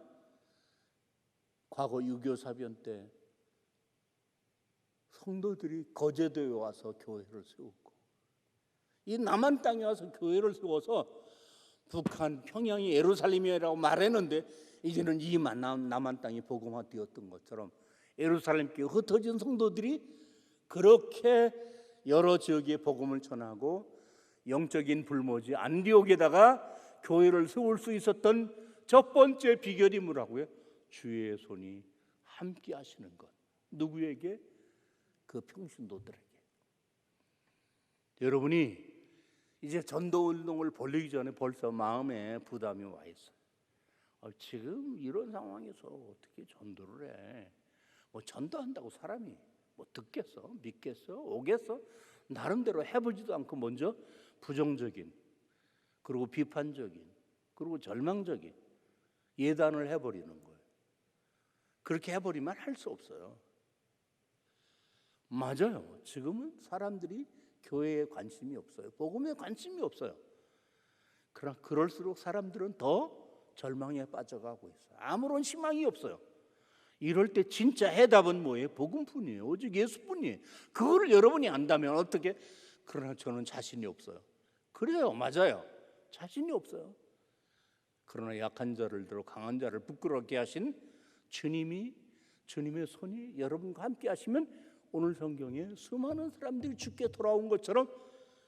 과거 6.25 사변 때 성도들이 거제도에 와서 교회를 세우고, 이 남한 땅에 와서 교회를 세워서 북한 평양이 예루살렘이라고 말했는데 이제는 이 남한 땅이 복음화되었던 것처럼 예루살렘께 흩어진 성도들이 그렇게 여러 지역에 복음을 전하고 영적인 불모지 안디옥에다가 교회를 세울 수 있었던 첫 번째 비결이 뭐라고요? 주의 손이 함께 하시는 것. 누구에게? 그 평신도들에게. 여러분이 이제 전도운동을 벌리기 전에 벌써 마음에 부담이 와 있어요. 지금 이런 상황에서 어떻게 전도를 해? 뭐 전도한다고 사람이 뭐 듣겠어? 믿겠어? 오겠어? 나름대로 해보지도 않고 먼저 부정적인, 그리고 비판적인, 그리고 절망적인 예단을 해버리는 거예요. 그렇게 해버리면 할 수 없어요. 맞아요. 지금은 사람들이 교회에 관심이 없어요. 복음에 관심이 없어요. 그러나 그럴수록 사람들은 더 절망에 빠져가고 있어요. 아무런 희망이 없어요. 이럴 때 진짜 해답은 뭐예요? 복음뿐이에요. 오직 예수뿐이에요. 그거를 여러분이 안다면 어떻게? 그러나 저는 자신이 없어요. 그래요. 맞아요. 자신이 없어요. 그러나 약한 자를 들어 강한 자를 부끄럽게 하신 주님의 손이 여러분과 함께 하시면 오늘 성경에 수많은 사람들이 주께 돌아온 것처럼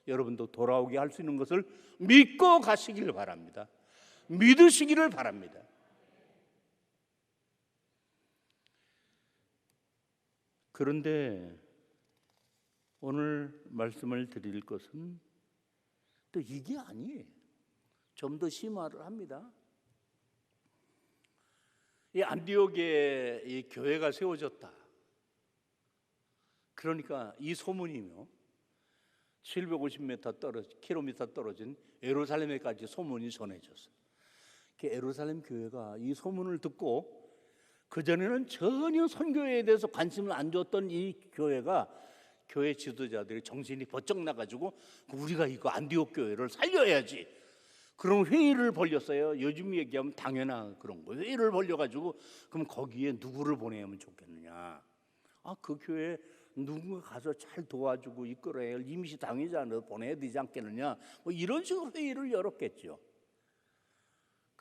여러분도 돌아오게 할 수 있는 것을 믿고 가시길 바랍니다. 믿으시기를 바랍니다. 그런데 오늘 말씀을 드릴 것은 또 이게 아니에요. 좀 더 심화를 합니다. 이 안디옥에 이 교회가 세워졌다. 그러니까 이 소문이며 750km 떨어진 예루살렘에까지 소문이 전해졌어요. 예루살렘 교회가 이 소문을 듣고, 그전에는 전혀 선교에 대해서 관심을 안 줬던 이 교회가, 교회 지도자들이 정신이 번쩍 나가지고 우리가 이거 안디옥 교회를 살려야지. 그럼 회의를 벌렸어요. 요즘 얘기하면 당연한 그런 거예요. 회의를 벌려가지고 그럼 거기에 누구를 보내면 좋겠느냐. 그 교회 누군가 가서 잘 도와주고 이끌어야 할 임시 당회자를 보내야 되지 않겠느냐. 뭐 이런 식으로 회의를 열었겠죠.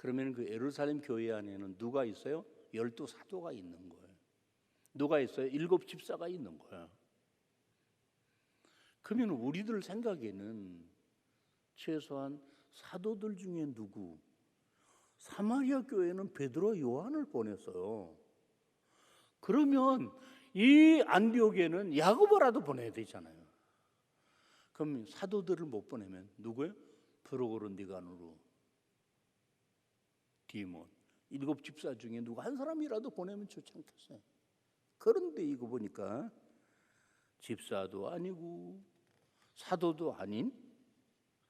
그러면 그 예루살렘 교회 안에는 누가 있어요? 12사도가 있는 거예요. 누가 있어요? 7 집사가 있는 거예요. 그러면 우리들 생각에는 최소한 사도들 중에 누구? 사마리아 교회는 베드로, 요한을 보냈어요. 그러면 이 안디옥에는 야고보라도 보내야 되잖아요. 그럼 사도들을 못 보내면 누구예요? 프로고로, 니가노로, 디몬, 7 집사 중에 누구 한 사람이라도 보내면 좋지 않겠어요? 그런데 이거 보니까 집사도 아니고 사도도 아닌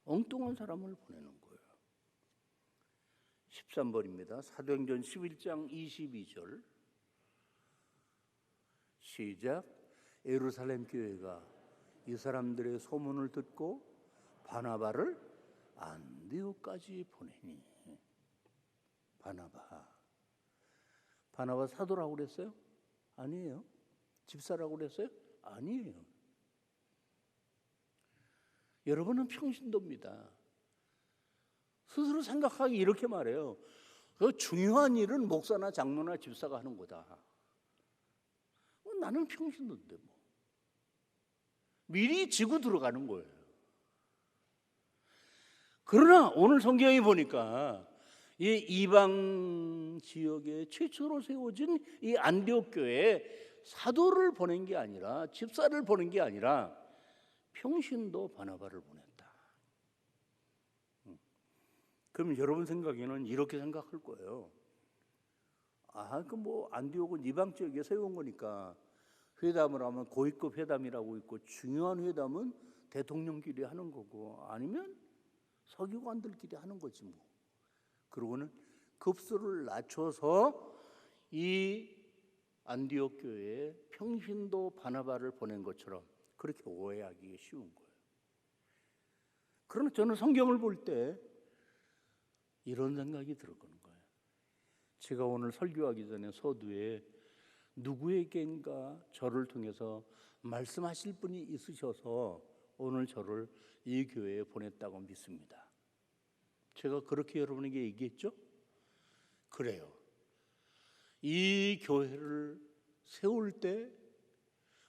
엉뚱한 사람을 보내는 거예요. 13번입니다. 사도행전 11장 22절 시작. 예루살렘 교회가 이 사람들의 소문을 듣고 바나바를 안디옥까지 보내니. 바나바 사도라고 그랬어요? 아니에요. 집사라고 그랬어요? 아니에요. 여러분은 평신도입니다. 스스로 생각하기 이렇게 말해요. 그 중요한 일은 목사나 장로나 집사가 하는 거다. 나는 평신도인데 뭐. 미리 지고 들어가는 거예요. 그러나 오늘 성경에 보니까 이 이방 지역에 최초로 세워진 이 안디옥 교회에 사도를 보낸 게 아니라, 집사를 보낸 게 아니라 평신도 바나바를 보냈다. 그럼 여러분 생각에는 이렇게 생각할 거예요. 그 뭐 안디옥은 이방 지역에 세운 거니까 회담을 하면 고위급 회담이라고 있고, 중요한 회담은 대통령끼리 하는 거고, 아니면 서기관들끼리 하는 거지 뭐. 그러고는 급수를 낮춰서 이 안디옥 교회에 평신도 바나바를 보낸 것처럼 그렇게 오해하기 쉬운 거예요. 그러나 저는 성경을 볼 때 이런 생각이 들었거든요. 제가 오늘 설교하기 전에 서두에 누구에겐가 저를 통해서 말씀하실 분이 있으셔서 오늘 저를 이 교회에 보냈다고 믿습니다. 제가 그렇게 여러분에게 얘기했죠? 그래요. 이 교회를 세울 때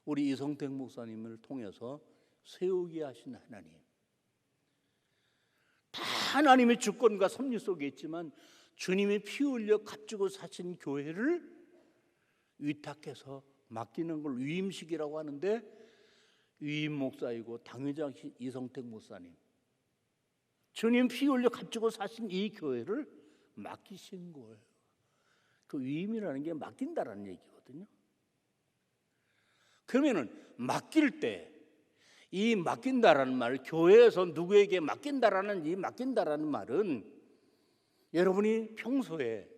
우리 이성택 목사님을 통해서 세우게 하신 하나님, 다 하나님의 주권과 섭리 속에 있지만 주님의 피 흘려 값주고 사신 교회를 위탁해서 맡기는 걸 위임식이라고 하는데, 위임 목사이고 당회장이신 이성택 목사님, 주님 피 흘려 값주고 사신 이 교회를 맡기신 거예요. 그 위임이라는 게 맡긴다라는 얘기거든요. 그러면은 맡길 때 이 맡긴다라는 말, 교회에서 누구에게 맡긴다라는 이 맡긴다라는 말은 여러분이 평소에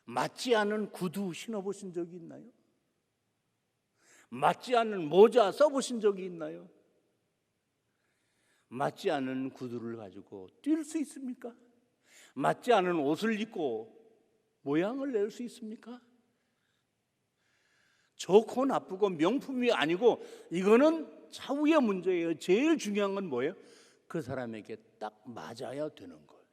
맞지 않은 구두 신어보신 적이 있나요? 맞지 않은 모자 써보신 적이 있나요? 맞지 않은 구두를 가지고 뛸 수 있습니까? 맞지 않은 옷을 입고 모양을 낼 수 있습니까? 좋고 나쁘고 명품이 아니고 이거는 차후의 문제예요. 제일 중요한 건 뭐예요? 그 사람에게 딱 맞아야 되는 거예요.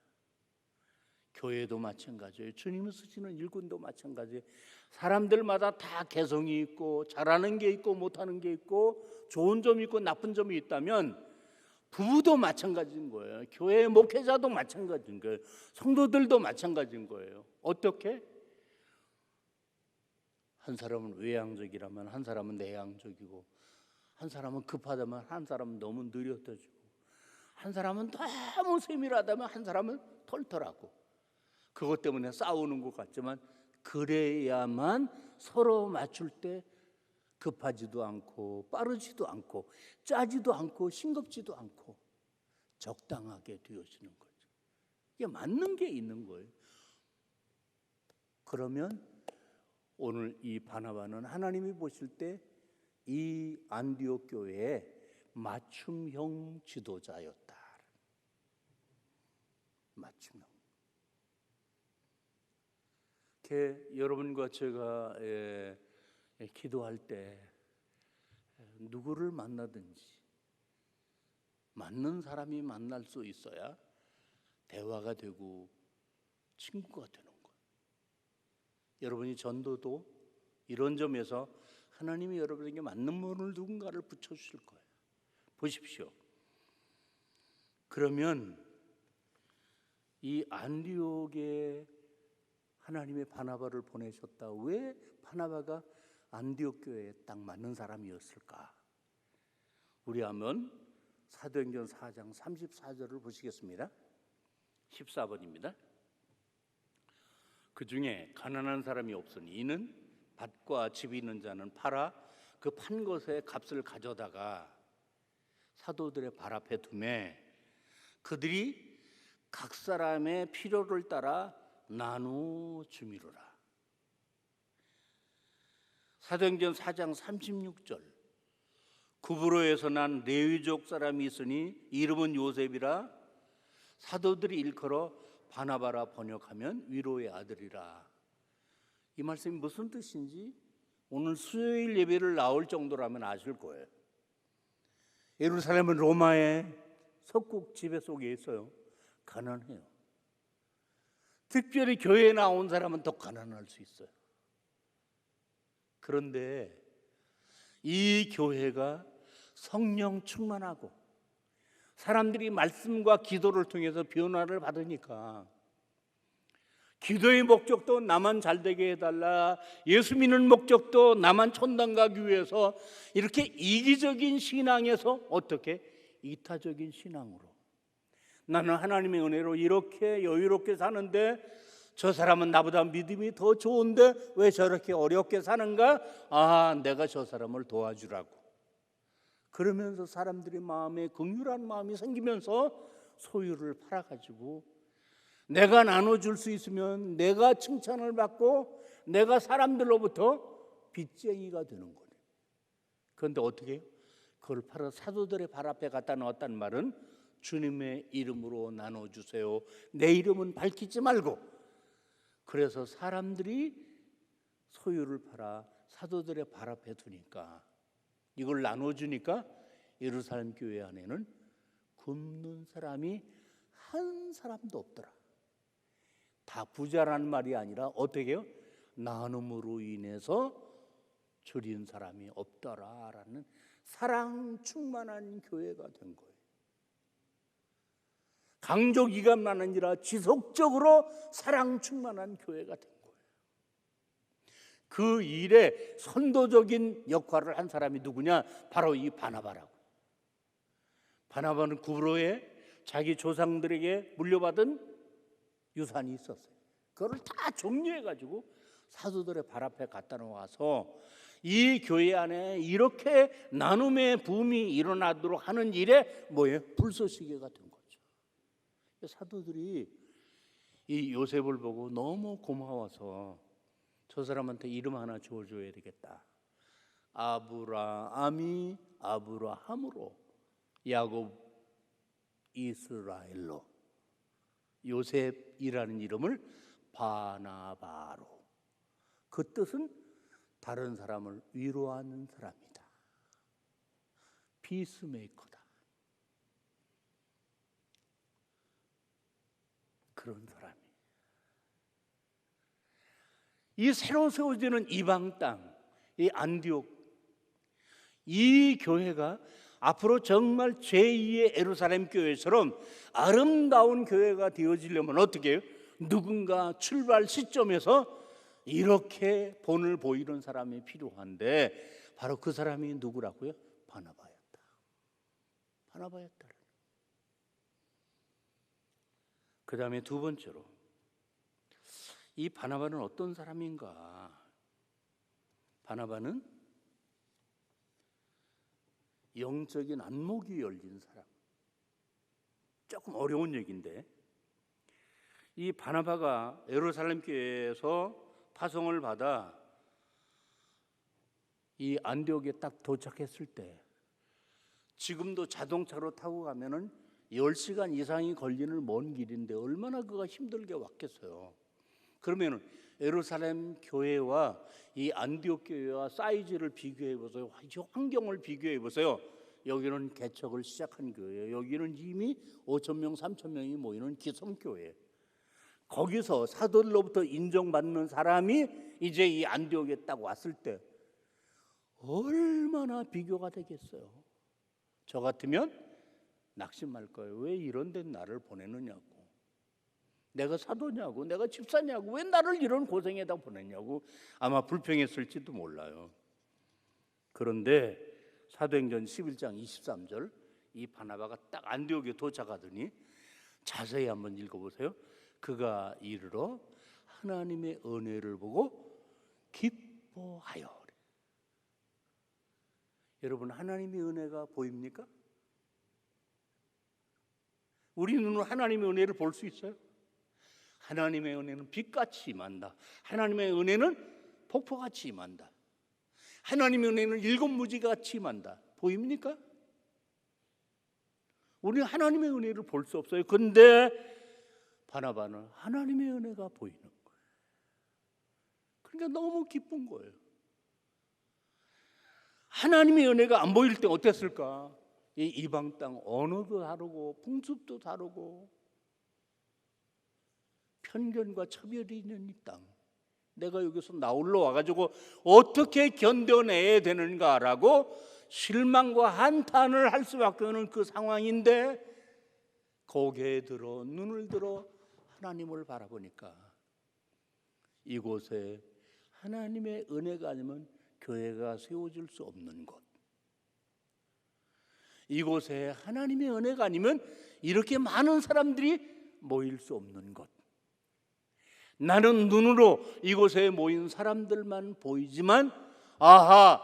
교회도 마찬가지예요. 주님을 쓰시는 일꾼도 마찬가지예요. 사람들마다 다 개성이 있고 잘하는 게 있고 못하는 게 있고 좋은 점이 있고 나쁜 점이 있다면 부부도 마찬가지인 거예요. 교회 목회자도 마찬가지인 거예요. 성도들도 마찬가지인 거예요. 어떻게? 한 사람은 외향적이라면 한 사람은 내향적이고, 한 사람은 급하다면 한 사람은 너무 느려져지고, 한 사람은 너무 세밀하다면 한 사람은 털털하고, 그것 때문에 싸우는 것 같지만 그래야만 서로 맞출 때 급하지도 않고 빠르지도 않고 짜지도 않고 싱겁지도 않고 적당하게 되어지는 거죠. 이게 맞는 게 있는 거예요. 그러면 오늘 이 바나바는 하나님이 보실 때 이 안디옥 교회의 맞춤형 지도자였다. 맞춤형. 여러분과 제가 기도할 때 누구를 만나든지 맞는 사람이 만날 수 있어야 대화가 되고 친구가 되는 거예요. 여러분이 전도도 이런 점에서 하나님이 여러분에게 맞는 분을 누군가를 붙여주실 거예요. 보십시오. 그러면 이 안디옥에 하나님의 바나바를 보내셨다. 왜 바나바가 안디옥 교회에 딱 맞는 사람이었을까? 우리 한번 사도행전 4장 34절을 보시겠습니다. 14번입니다. 그 중에 가난한 사람이 없으니 이는 밭과 집이 있는 자는 팔아 그 판 것의 값을 가져다가 사도들의 발 앞에 두매 그들이 각 사람의 필요를 따라 나누어 주미로라. 사도행전 4장 36절 구브로에서 난 레위족 사람이 있으니 이름은 요셉이라 사도들이 일컬어 바나바라 번역하면 위로의 아들이라. 이 말씀이 무슨 뜻인지 오늘 수요일 예배를 나올 정도라면 아실 거예요. 예루살렘은 로마의 석국 지배 속에 있어요. 가난해요. 특별히 교회에 나온 사람은 더 가난할 수 있어요. 그런데 이 교회가 성령 충만하고 사람들이 말씀과 기도를 통해서 변화를 받으니까 기도의 목적도 나만 잘되게 해달라, 예수 믿는 목적도 나만 천당 가기 위해서, 이렇게 이기적인 신앙에서 어떻게 이타적인 신앙으로 나는 하나님의 은혜로 이렇게 여유롭게 사는데 저 사람은 나보다 믿음이 더 좋은데 왜 저렇게 어렵게 사는가? 아, 내가 저 사람을 도와주라고. 그러면서 사람들의 마음에 긍휼한 마음이 생기면서 소유를 팔아가지고 내가 나눠줄 수 있으면 내가 칭찬을 받고 내가 사람들로부터 빚쟁이가 되는 거예요. 그런데 어떻게 해요? 그걸 팔아 사도들의 발 앞에 갖다 놓았다는 말은 주님의 이름으로 나눠주세요. 내 이름은 밝히지 말고. 그래서 사람들이 소유를 팔아 사도들의 발 앞에 두니까, 이걸 나눠주니까 예루살렘 교회 안에는 굶는 사람이 한 사람도 없더라. 다 부자라는 말이 아니라 어떻게 해요? 나눔으로 인해서 줄인 사람이 없더라라는 사랑 충만한 교회가 된 거예요. 강조기간만 아니라 지속적으로 사랑 충만한 교회가 된 거예요. 그 일에 선도적인 역할을 한 사람이 누구냐? 바로 이 바나바라고. 바나바는 구브로에 자기 조상들에게 물려받은 유산이 있었어요. 그걸 다 정리해가지고 사도들의 발 앞에 갖다 놓아서 이 교회 안에 이렇게 나눔의 붐이 일어나도록 하는 일에 뭐예요? 불쏘시개가 된 거죠. 사도들이 이 요셉을 보고 너무 고마워서 저 사람한테 이름 하나 지어줘야 되겠다. 아브라함이 아브라함으로, 야곱 이스라엘로, 요셉이라는 이름을 바나바로. 그 뜻은 다른 사람을 위로하는 사람이다. 피스메이커다. 그런 사람이. 이 새로 세워지는 이방 땅, 이 안디옥, 이 교회가 앞으로 정말 제2의 예루살렘 교회처럼 아름다운 교회가 되어지려면 어떻게 해요? 누군가 출발 시점에서 이렇게 본을 보이는 사람이 필요한데, 바로 그 사람이 누구라고요? 바나바였다. 바나바였다. 그 다음에 두 번째로, 이 바나바는 어떤 사람인가? 바나바는 영적인 안목이 열린 사람. 조금 어려운 얘기인데, 이 바나바가 예루살렘 교회에서 파송을 받아 이 안디옥에 딱 도착했을 때, 지금도 자동차로 타고 가면은 10시간 이상이 걸리는 먼 길인데 얼마나 그가 힘들게 왔겠어요. 그러면 예루살렘 교회와 이 안디옥 교회와 사이즈를 비교해 보세요. 환경을 비교해 보세요. 여기는 개척을 시작한 교회예요. 여기는 이미 5,000명, 3,000명이 모이는 기성교회. 거기서 사도들로부터 인정받는 사람이 이제 이 안디옥에 딱 왔을 때 얼마나 비교가 되겠어요. 저 같으면 낙심할 거예요. 왜 이런 데 나를 보내느냐고. 내가 사도냐고, 내가 집사냐고, 왜 나를 이런 고생에다 보냈냐고 아마 불평했을지도 몰라요. 그런데 사도행전 11장 23절 이 바나바가 딱 안디옥에 도착하더니 자세히 한번 읽어보세요. 그가 이르러 하나님의 은혜를 보고 기뻐하여. 여러분, 하나님의 은혜가 보입니까? 우리 눈으로 하나님의 은혜를 볼 수 있어요? 하나님의 은혜는 빛같이 임한다. 하나님의 은혜는 폭포같이 임한다. 하나님의 은혜는 일곱무지같이 임한다. 보입니까? 우리는 하나님의 은혜를 볼 수 없어요. 그런데 바나바는 하나님의 은혜가 보이는 거예요. 그러니까 너무 기쁜 거예요. 하나님의 은혜가 안 보일 때 어땠을까? 이 이방 땅 언어도 다르고 풍습도 다르고 편견과 차별이 있는 이 땅, 내가 여기서 나홀로 와가지고 어떻게 견뎌내야 되는가라고 실망과 한탄을 할 수밖에 없는 그 상황인데 고개 들어 눈을 들어 하나님을 바라보니까 이곳에 하나님의 은혜가 아니면 교회가 세워질 수 없는 곳, 이곳에 하나님의 은혜가 아니면 이렇게 많은 사람들이 모일 수 없는 곳. 나는 눈으로 이곳에 모인 사람들만 보이지만 아하,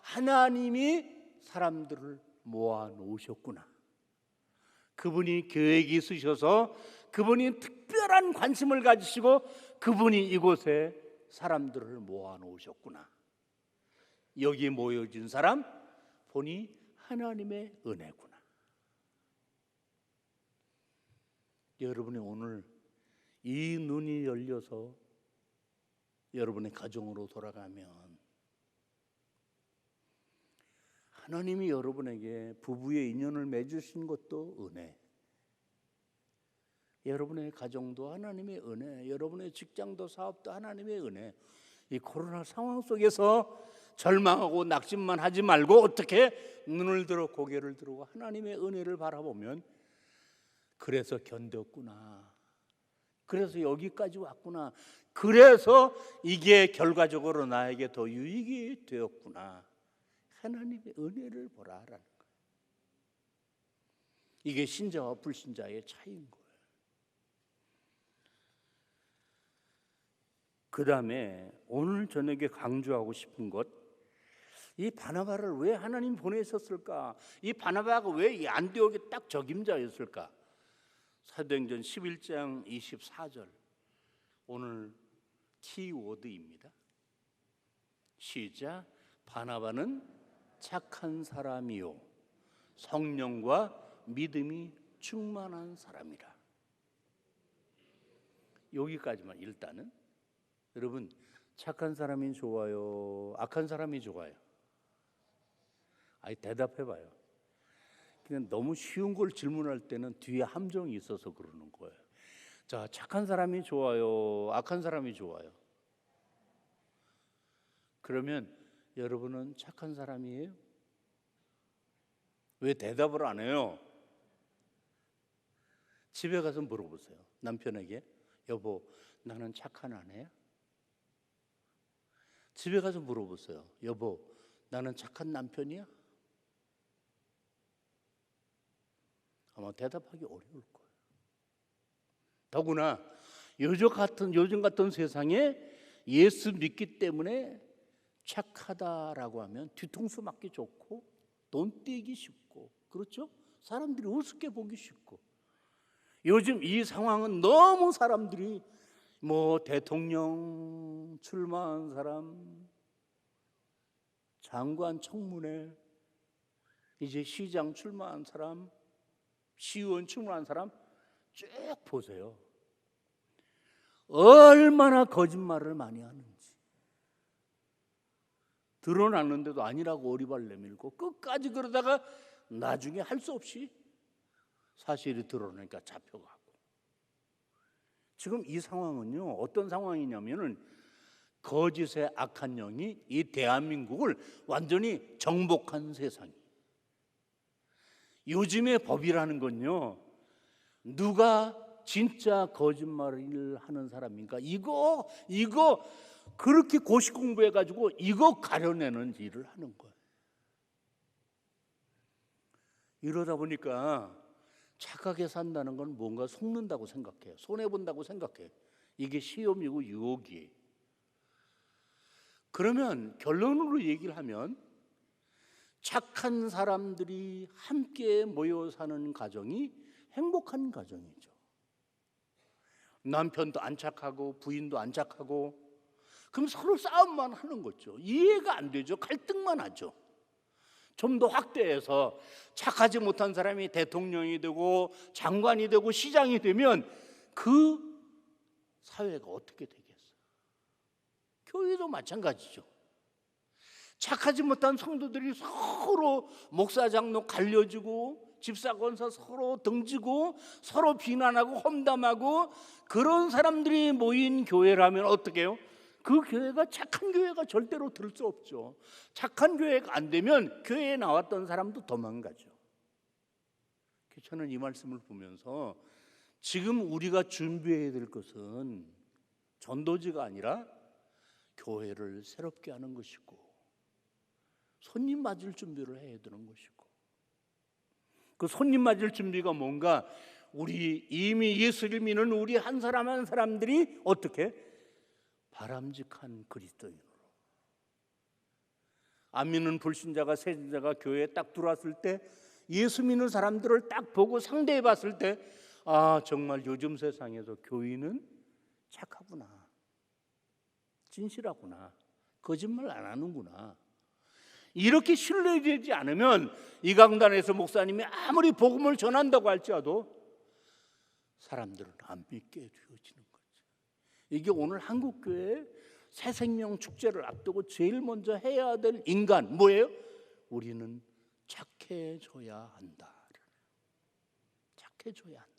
하나님이 사람들을 모아 놓으셨구나. 그분이 계획이 있으셔서 그분이 특별한 관심을 가지시고 그분이 이곳에 사람들을 모아 놓으셨구나. 여기 모여진 사람 보니 하나님의 은혜구나. 여러분이 오늘 이 눈이 열려서 여러분의 가정으로 돌아가면 하나님이 여러분에게 부부의 인연을 맺으신 것도 은혜, 여러분의 가정도 하나님의 은혜, 여러분의 직장도 사업도 하나님의 은혜. 이 코로나 상황 속에서 절망하고 낙심만 하지 말고 어떻게 눈을 들어 고개를 들고 하나님의 은혜를 바라보면 그래서 견뎠구나, 그래서 여기까지 왔구나, 그래서 이게 결과적으로 나에게 더 유익이 되었구나, 하나님의 은혜를 보라라는 거예요. 이게 신자와 불신자의 차이인 거예요. 그 다음에 오늘 저녁에 강조하고 싶은 것, 이 바나바를 왜 하나님 보내셨을까? 이 바나바가 왜 이 안디옥에 딱 적임자였을까? 사도행전 11장 24절 오늘 키워드입니다. 시작. 바나바는 착한 사람이요 성령과 믿음이 충만한 사람이라. 여기까지만. 일단은 여러분, 착한 사람이 좋아요, 악한 사람이 좋아요? 아니, 대답해봐요. 그냥 너무 쉬운 걸 질문할 때는 뒤에 함정이 있어서 그러는 거예요. 자, 착한 사람이 좋아요, 악한 사람이 좋아요? 그러면 여러분은 착한 사람이에요? 왜 대답을 안 해요? 집에 가서 물어보세요. 남편에게, 여보, 나는 착한 아내야? 집에 가서 물어보세요. 여보, 나는 착한 남편이야? 아마 대답하기 어려울 거예요. 더구나 요즘 같은 세상에 예수 믿기 때문에 착하다라고 하면 뒤통수 맞기 좋고 돈 떼기 쉽고, 그렇죠? 사람들이 우습게 보기 쉽고, 요즘 이 상황은 너무 사람들이 뭐 대통령 출마한 사람, 장관 청문회, 이제 시장 출마한 사람, 시의원 출마한 사람 쭉 보세요. 얼마나 거짓말을 많이 하는지. 드러났는데도 아니라고 오리발 내밀고 끝까지 그러다가 나중에 할 수 없이 사실이 드러나니까 잡혀가고. 지금 이 상황은요, 어떤 상황이냐면은 거짓의 악한 영이 이 대한민국을 완전히 정복한 세상이. 요즘의 법이라는 건요, 누가 진짜 거짓말을 하는 사람인가, 이거 그렇게 고시 공부해가지고 이거 가려내는 일을 하는 거예요. 이러다 보니까 착하게 산다는 건 뭔가 속는다고 생각해요. 손해본다고 생각해요. 이게 시험이고 유혹이에요. 그러면 결론으로 얘기를 하면 착한 사람들이 함께 모여 사는 가정이 행복한 가정이죠. 남편도 안 착하고 부인도 안 착하고, 그럼 서로 싸움만 하는 거죠. 이해가 안 되죠. 갈등만 하죠. 좀 더 확대해서 착하지 못한 사람이 대통령이 되고 장관이 되고 시장이 되면 그 사회가 어떻게 되겠어요? 교회도 마찬가지죠. 착하지 못한 성도들이 서로 목사 장로 갈려지고 집사 권사 서로 등지고 서로 비난하고 험담하고, 그런 사람들이 모인 교회라면 어떻게 해요? 그 교회가 착한 교회가 절대로 될 수 없죠. 착한 교회가 안 되면 교회에 나왔던 사람도 도망가죠. 저는 이 말씀을 보면서 지금 우리가 준비해야 될 것은 전도지가 아니라 교회를 새롭게 하는 것이고, 손님 맞을 준비를 해야 되는 것이고, 그 손님 맞을 준비가 뭔가, 우리 이미 예수를 믿는 우리 한 사람 한 사람들이 어떻게 바람직한 그리스도인으로, 안 믿는 불신자가 세신자가 교회에 딱 들어왔을 때 예수 믿는 사람들을 딱 보고 상대해 봤을 때, 아, 정말 요즘 세상에서 교인은 착하구나, 진실하구나, 거짓말 안 하는구나, 이렇게 신뢰되지 않으면 이 강단에서 목사님이 아무리 복음을 전한다고 할지라도 사람들은 안 믿게 되어지는 거죠. 이게 오늘 한국교회 새생명 축제를 앞두고 제일 먼저 해야 될 인간 뭐예요? 우리는 착해져야 한다. 착해져야 한다.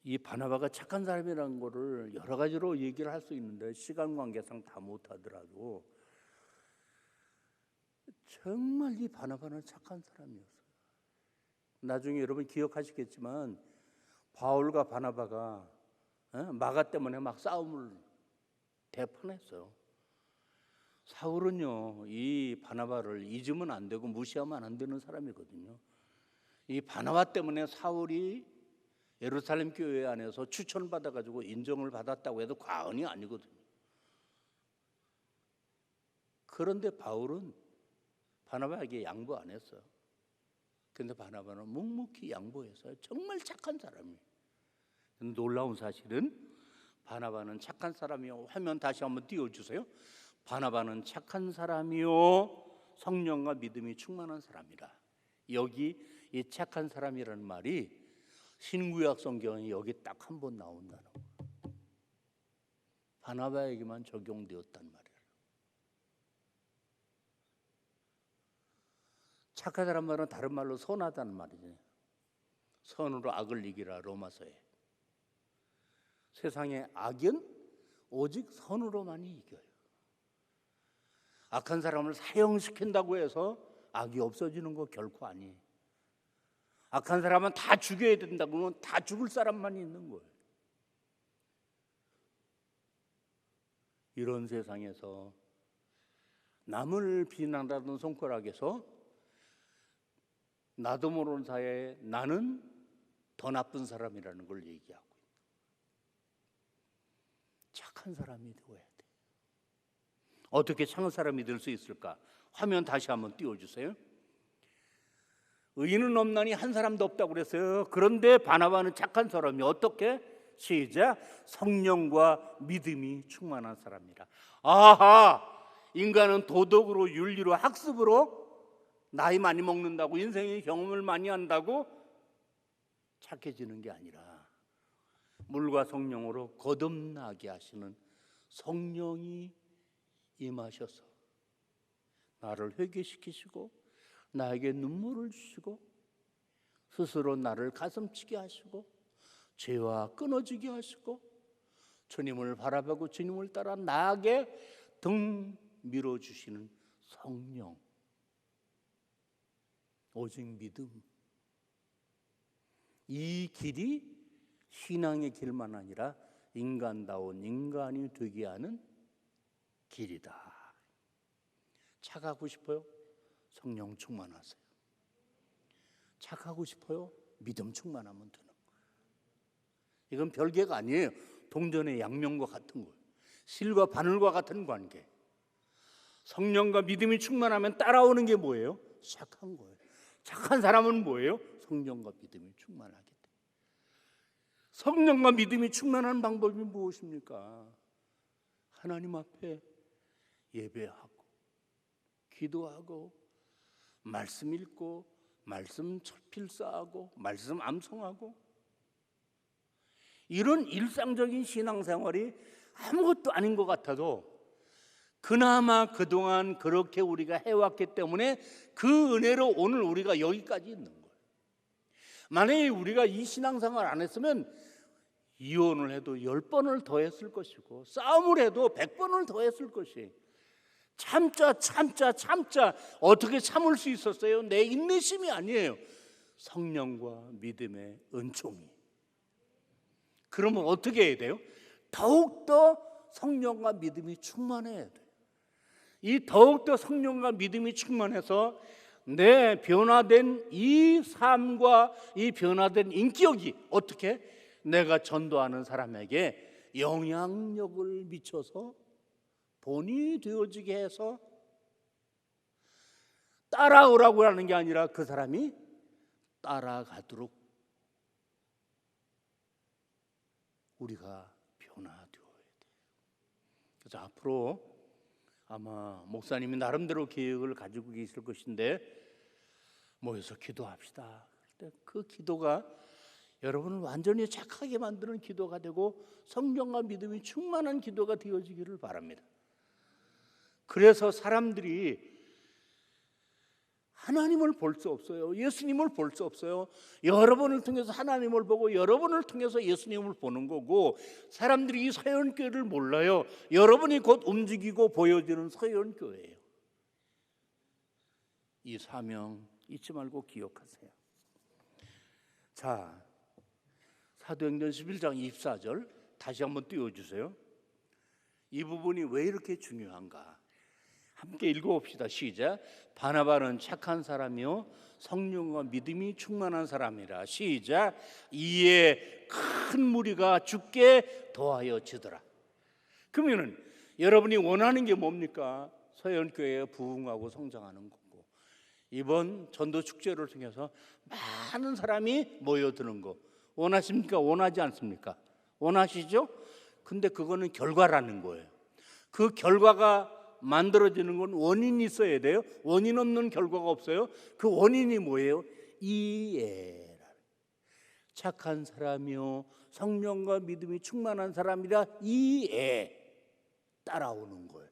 이 바나바가 착한 사람이라는 거를 여러 가지로 얘기를 할 수 있는데 시간 관계상 다 못하더라도 정말 이 바나바는 착한 사람이었어요. 나중에 여러분 기억하시겠지만 바울과 바나바가 마가 때문에 막 싸움을 대판했어요. 사울은요, 이 바나바를 잊으면 안 되고 무시하면 안 되는 사람이거든요. 이 바나바 때문에 사울이 예루살렘 교회 안에서 추천받아가지고 인정을 받았다고 해도 과언이 아니거든요. 그런데 바울은 바나바에게 양보 안 했어요. 그런데 바나바는 묵묵히 양보했어요. 정말 착한 사람이에요. 놀라운 사실은 바나바는 착한 사람이요. 화면 다시 한번 띄워주세요. 바나바는 착한 사람이요, 성령과 믿음이 충만한 사람이라. 여기 이 착한 사람이라는 말이 신구약 성경에 여기 딱 한 번 나온다는 거. 바나바에게만 적용되었단 말이에요. 착하다는 말은 다른 말로 선하다는 말이죠. 선으로 악을 이기라, 로마서에. 세상의 악은 오직 선으로만이 이겨요. 악한 사람을 사형시킨다고 해서 악이 없어지는 거 결코 아니에요. 악한 사람은 다 죽여야 된다고 하면 다 죽을 사람만 있는 거예요. 이런 세상에서 남을 비난하는 손가락에서 나도 모르는 사이에 나는 더 나쁜 사람이라는 걸 얘기하고 있다. 착한 사람이 되어야 돼. 어떻게 착한 사람이 될 수 있을까? 화면 다시 한번 띄워주세요. 의인은 없나니 한 사람도 없다고 그랬어요. 그런데 바나바는 착한 사람이 어떻게? 시작. 성령과 믿음이 충만한 사람이라. 아하, 인간은 도덕으로 윤리로 학습으로 나이 많이 먹는다고 인생의 경험을 많이 한다고 착해지는 게 아니라 물과 성령으로 거듭나게 하시는 성령이 임하셔서 나를 회개시키시고 나에게 눈물을 주시고 스스로 나를 가슴치게 하시고 죄와 끊어지게 하시고 주님을 바라보고 주님을 따라 나아가게 등 밀어주시는 성령, 오직 믿음, 이 길이 신앙의 길만 아니라 인간다운 인간이 되게 하는 길이다. 착하고 싶어요? 성령 충만하세요. 착하고 싶어요? 믿음 충만하면 되는 거예요. 이건 별개가 아니에요. 동전의 양면과 같은 거예요. 실과 바늘과 같은 관계. 성령과 믿음이 충만하면 따라오는 게 뭐예요? 착한 거예요. 착한 사람은 뭐예요? 성령과 믿음이 충만하기 때문에. 성령과 믿음이 충만한 방법이 무엇입니까? 하나님 앞에 예배하고 기도하고 말씀 읽고 말씀 필사하고 말씀 암송하고 이런 일상적인 신앙생활이 아무것도 아닌 것 같아도 그나마 그동안 그렇게 우리가 해왔기 때문에 그 은혜로 오늘 우리가 여기까지 있는 거예요. 만약에 우리가 이 신앙생활 안 했으면 이혼을 해도 10번을 더 했을 것이고 싸움을 해도 100번을 더 했을 것이에요. 참자 어떻게 참을 수 있었어요? 내 인내심이 아니에요. 성령과 믿음의 은총이. 그러면 어떻게 해야 돼요? 더욱더 성령과 믿음이 충만해야 돼요. 이 더욱더 성령과 믿음이 충만해서 내 변화된 이 삶과 이 변화된 인격이 어떻게 내가 전도하는 사람에게 영향력을 미쳐서 본이 되어지게 해서 따라오라고 하는 게 아니라 그 사람이 따라가도록 우리가 변화되어야 돼요. 그래서 앞으로 아마 목사님이 나름대로 계획을 가지고 계실 것인데 모여서 기도합시다. 그 기도가 여러분을 완전히 착하게 만드는 기도가 되고 성령과 믿음이 충만한 기도가 되어지기를 바랍니다. 그래서 사람들이 하나님을 볼 수 없어요. 예수님을 볼 수 없어요. 여러분을 통해서 하나님을 보고 여러분을 통해서 예수님을 보는 거고 사람들이 이 서연교회를 몰라요. 여러분이 곧 움직이고 보여지는 서연교회예요. 이 사명 잊지 말고 기억하세요. 자, 사도행전 11장 24절 다시 한번 띄워주세요. 이 부분이 왜 이렇게 중요한가? 함께 읽어봅시다. 시작. 바나바는 착한 사람이요 성령과 믿음이 충만한 사람이라. 시작. 이에 큰 무리가 주께 더하여지더라. 그러면은 여러분이 원하는 게 뭡니까? 서연교회에 부흥하고 성장하는 거고 이번 전도 축제를 통해서 많은 사람이 모여드는 거 원하십니까? 원하지 않습니까? 원하시죠? 근데 그거는 결과라는 거예요. 그 결과가 만들어지는 건 원인이 있어야 돼요. 원인 없는 결과가 없어요. 그 원인이 뭐예요? 이해라. 착한 사람이요 성령과 믿음이 충만한 사람이라 이해 따라오는 거예요.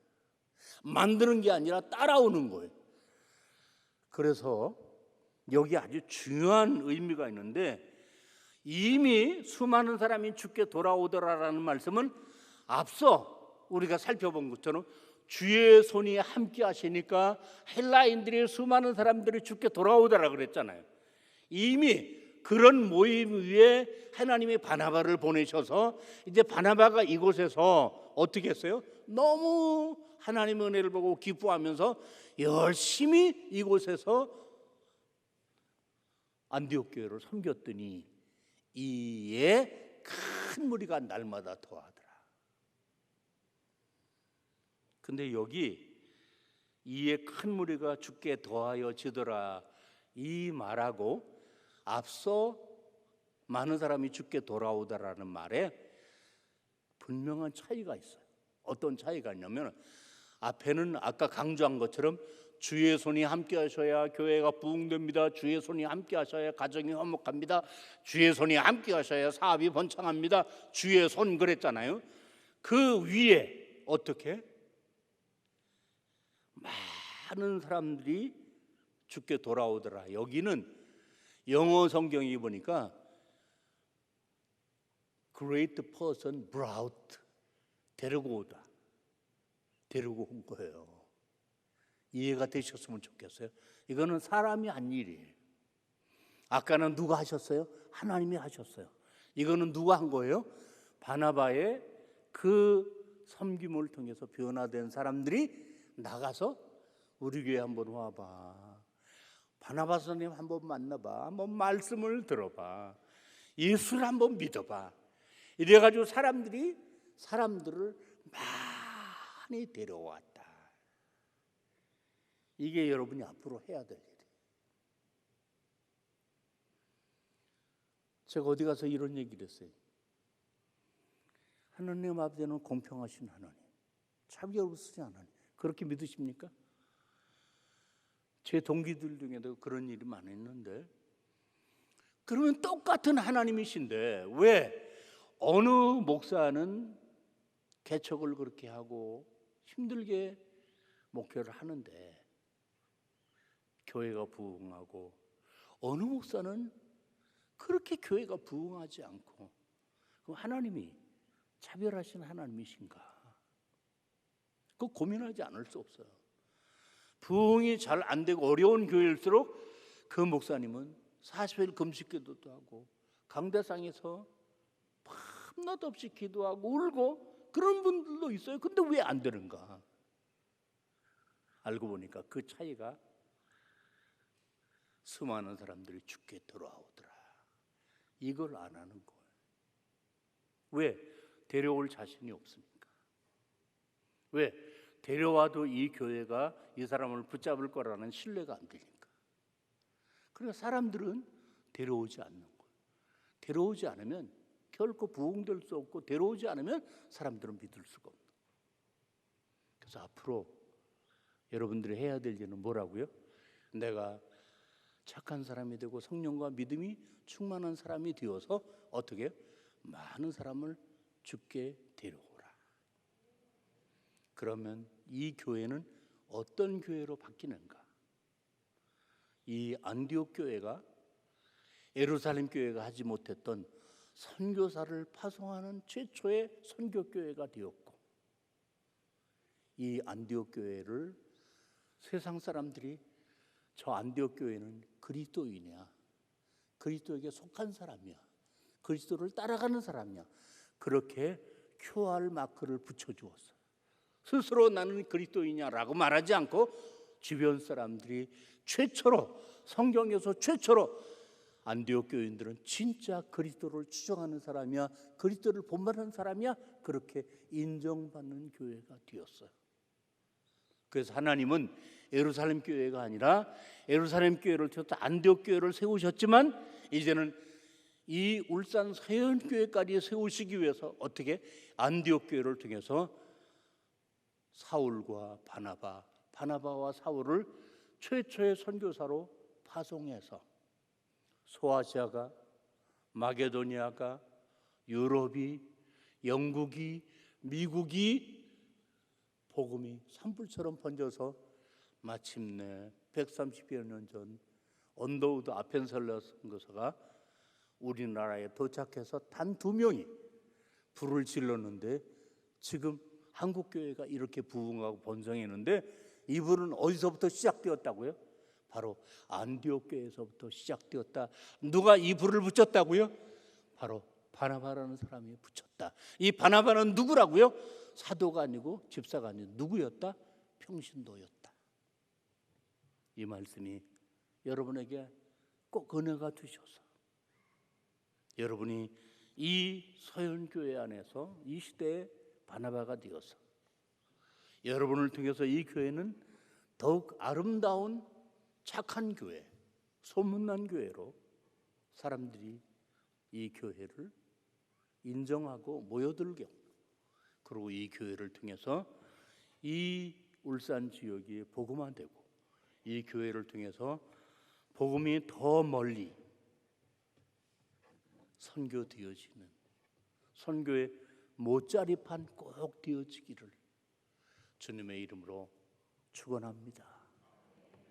만드는 게 아니라 따라오는 거예요. 그래서 여기 아주 중요한 의미가 있는데 이미 수많은 사람이 주께 돌아오더라라는 말씀은 앞서 우리가 살펴본 것처럼 주의 손이 함께 하시니까 헬라인들이 수많은 사람들이 주께 돌아오더라 그랬잖아요. 이미 그런 모임 위에 하나님이 바나바를 보내셔서 이제 바나바가 이곳에서 어떻게 했어요? 너무 하나님의 은혜를 보고 기뻐하면서 열심히 이곳에서 안디옥 교회를 섬겼더니 이에 큰 무리가 날마다 더하더라. 근데 여기 이에 큰 무리가 주께 더하여지더라 이 말하고 앞서 많은 사람이 주께 돌아오더라는 말에 분명한 차이가 있어요. 어떤 차이가 있냐면 앞에는 아까 강조한 것처럼 주의 손이 함께 하셔야 교회가 부흥됩니다. 주의 손이 함께 하셔야 가정이 화목합니다. 주의 손이 함께 하셔야 사업이 번창합니다. 주의 손 그랬잖아요. 그 위에 어떻게? 많은 사람들이 주께 돌아오더라. 여기는 영어 성경에 보니까 great person brought, 데리고 오다, 데리고 온 거예요. 이해가 되셨으면 좋겠어요. 이거는 사람이 한 일이에요. 아까는 누가 하셨어요? 하나님이 하셨어요. 이거는 누가 한 거예요? 바나바의 그 섬김을 통해서 변화된 사람들이 나가서 우리 교회 한번 와봐, 바나바 선생님 한번 만나봐, 한번 말씀을 들어봐, 예수를 한번 믿어봐. 이래가지고 사람들을 많이 데려왔다. 이게 여러분이 앞으로 해야 될 일이에요. 제가 어디 가서 이런 얘기를 했어요. 하나님 아버지는 공평하신 하나님, 차별 없으신 하나님, 그렇게 믿으십니까? 제 동기들 중에도 그런 일이 많이 있는데, 그러면 똑같은 하나님이신데 왜 어느 목사는 개척을 그렇게 하고 힘들게 목회를 하는데 교회가 부흥하고, 어느 목사는 그렇게 교회가 부흥하지 않고, 그럼 하나님이 차별하신 하나님이신가? 그거 고민하지 않을 수 없어요. 부흥이 잘 안 되고 어려운 교회일수록 그 목사님은 40일 금식기도도 하고 강대상에서 밤낮 없이 기도하고 울고 그런 분들도 있어요. 근데 왜 안 되는가? 알고 보니까 그 차이가 수많은 사람들이 죽게 돌아오더라. 이걸 안 하는 거예요. 왜? 데려올 자신이 없으니까. 왜? 데려와도 이 교회가 이 사람을 붙잡을 거라는 신뢰가 안 되니까. 그러니까 사람들은 데려오지 않는 거예요. 데려오지 않으면 결코 부흥될 수 없고, 데려오지 않으면 사람들은 믿을 수가 없는 거예요. 그래서 앞으로 여러분들이 해야 될 일은 뭐라고요? 내가 착한 사람이 되고 성령과 믿음이 충만한 사람이 되어서 어떻게 해요? 많은 사람을 주께 데려오라. 그러면 이 교회는 어떤 교회로 바뀌는가? 이 안디옥 교회가 예루살렘 교회가 하지 못했던 선교사를 파송하는 최초의 선교교회가 되었고, 이 안디옥 교회를 세상 사람들이 저 안디옥 교회는 그리스도인이야, 그리스도에게 속한 사람이야, 그리스도를 따라가는 사람이야, 그렇게 QR 마크를 붙여주었어요. 스스로 나는 그리스도인이냐라고 말하지 않고 주변 사람들이 최초로, 성경에서 최초로 안디옥 교인들은 진짜 그리스도를 추종하는 사람이야, 그리스도를 본받는 사람이야, 그렇게 인정받는 교회가 되었어요. 그래서 하나님은 예루살렘 교회가 아니라 예루살렘 교회를 통해서 안디옥 교회를 세우셨지만, 이제는 이 울산 서현교회까지 세우시기 위해서 어떻게 안디옥 교회를 통해서 사울과 바나바와 사울을 최초의 선교사로 파송해서 소아시아가, 마게도니아가, 유럽이, 영국이, 미국이 복음이 산불처럼 번져서 마침내 130여 년 전 언더우드 아펜셀러 선교사가 우리나라에 도착해서 단 2명이 불을 질렀는데, 지금 한국교회가 이렇게 부흥하고 번성했는데, 이 불은 어디서부터 시작되었다고요? 바로 안디옥 교회에서부터 시작되었다. 누가 이 불을 붙였다고요? 바로 바나바라는 사람이 붙였다. 이 바나바는 누구라고요? 사도가 아니고 집사가 아니고 누구였다? 평신도였다. 이 말씀이 여러분에게 꼭 은혜가 되셔서 여러분이 이 서현교회 안에서 이 시대의 바나바가 되어서 여러분을 통해서 이 교회는 더욱 아름다운 착한 교회, 소문난 교회로 사람들이 이 교회를 인정하고 모여들게, 그리고 이 교회를 통해서 이 울산 지역이 복음화되고, 이 교회를 통해서 복음이 더 멀리 선교되어지는, 선교의 못자리판 꼭 되어지기를 주님의 이름으로 축원합니다.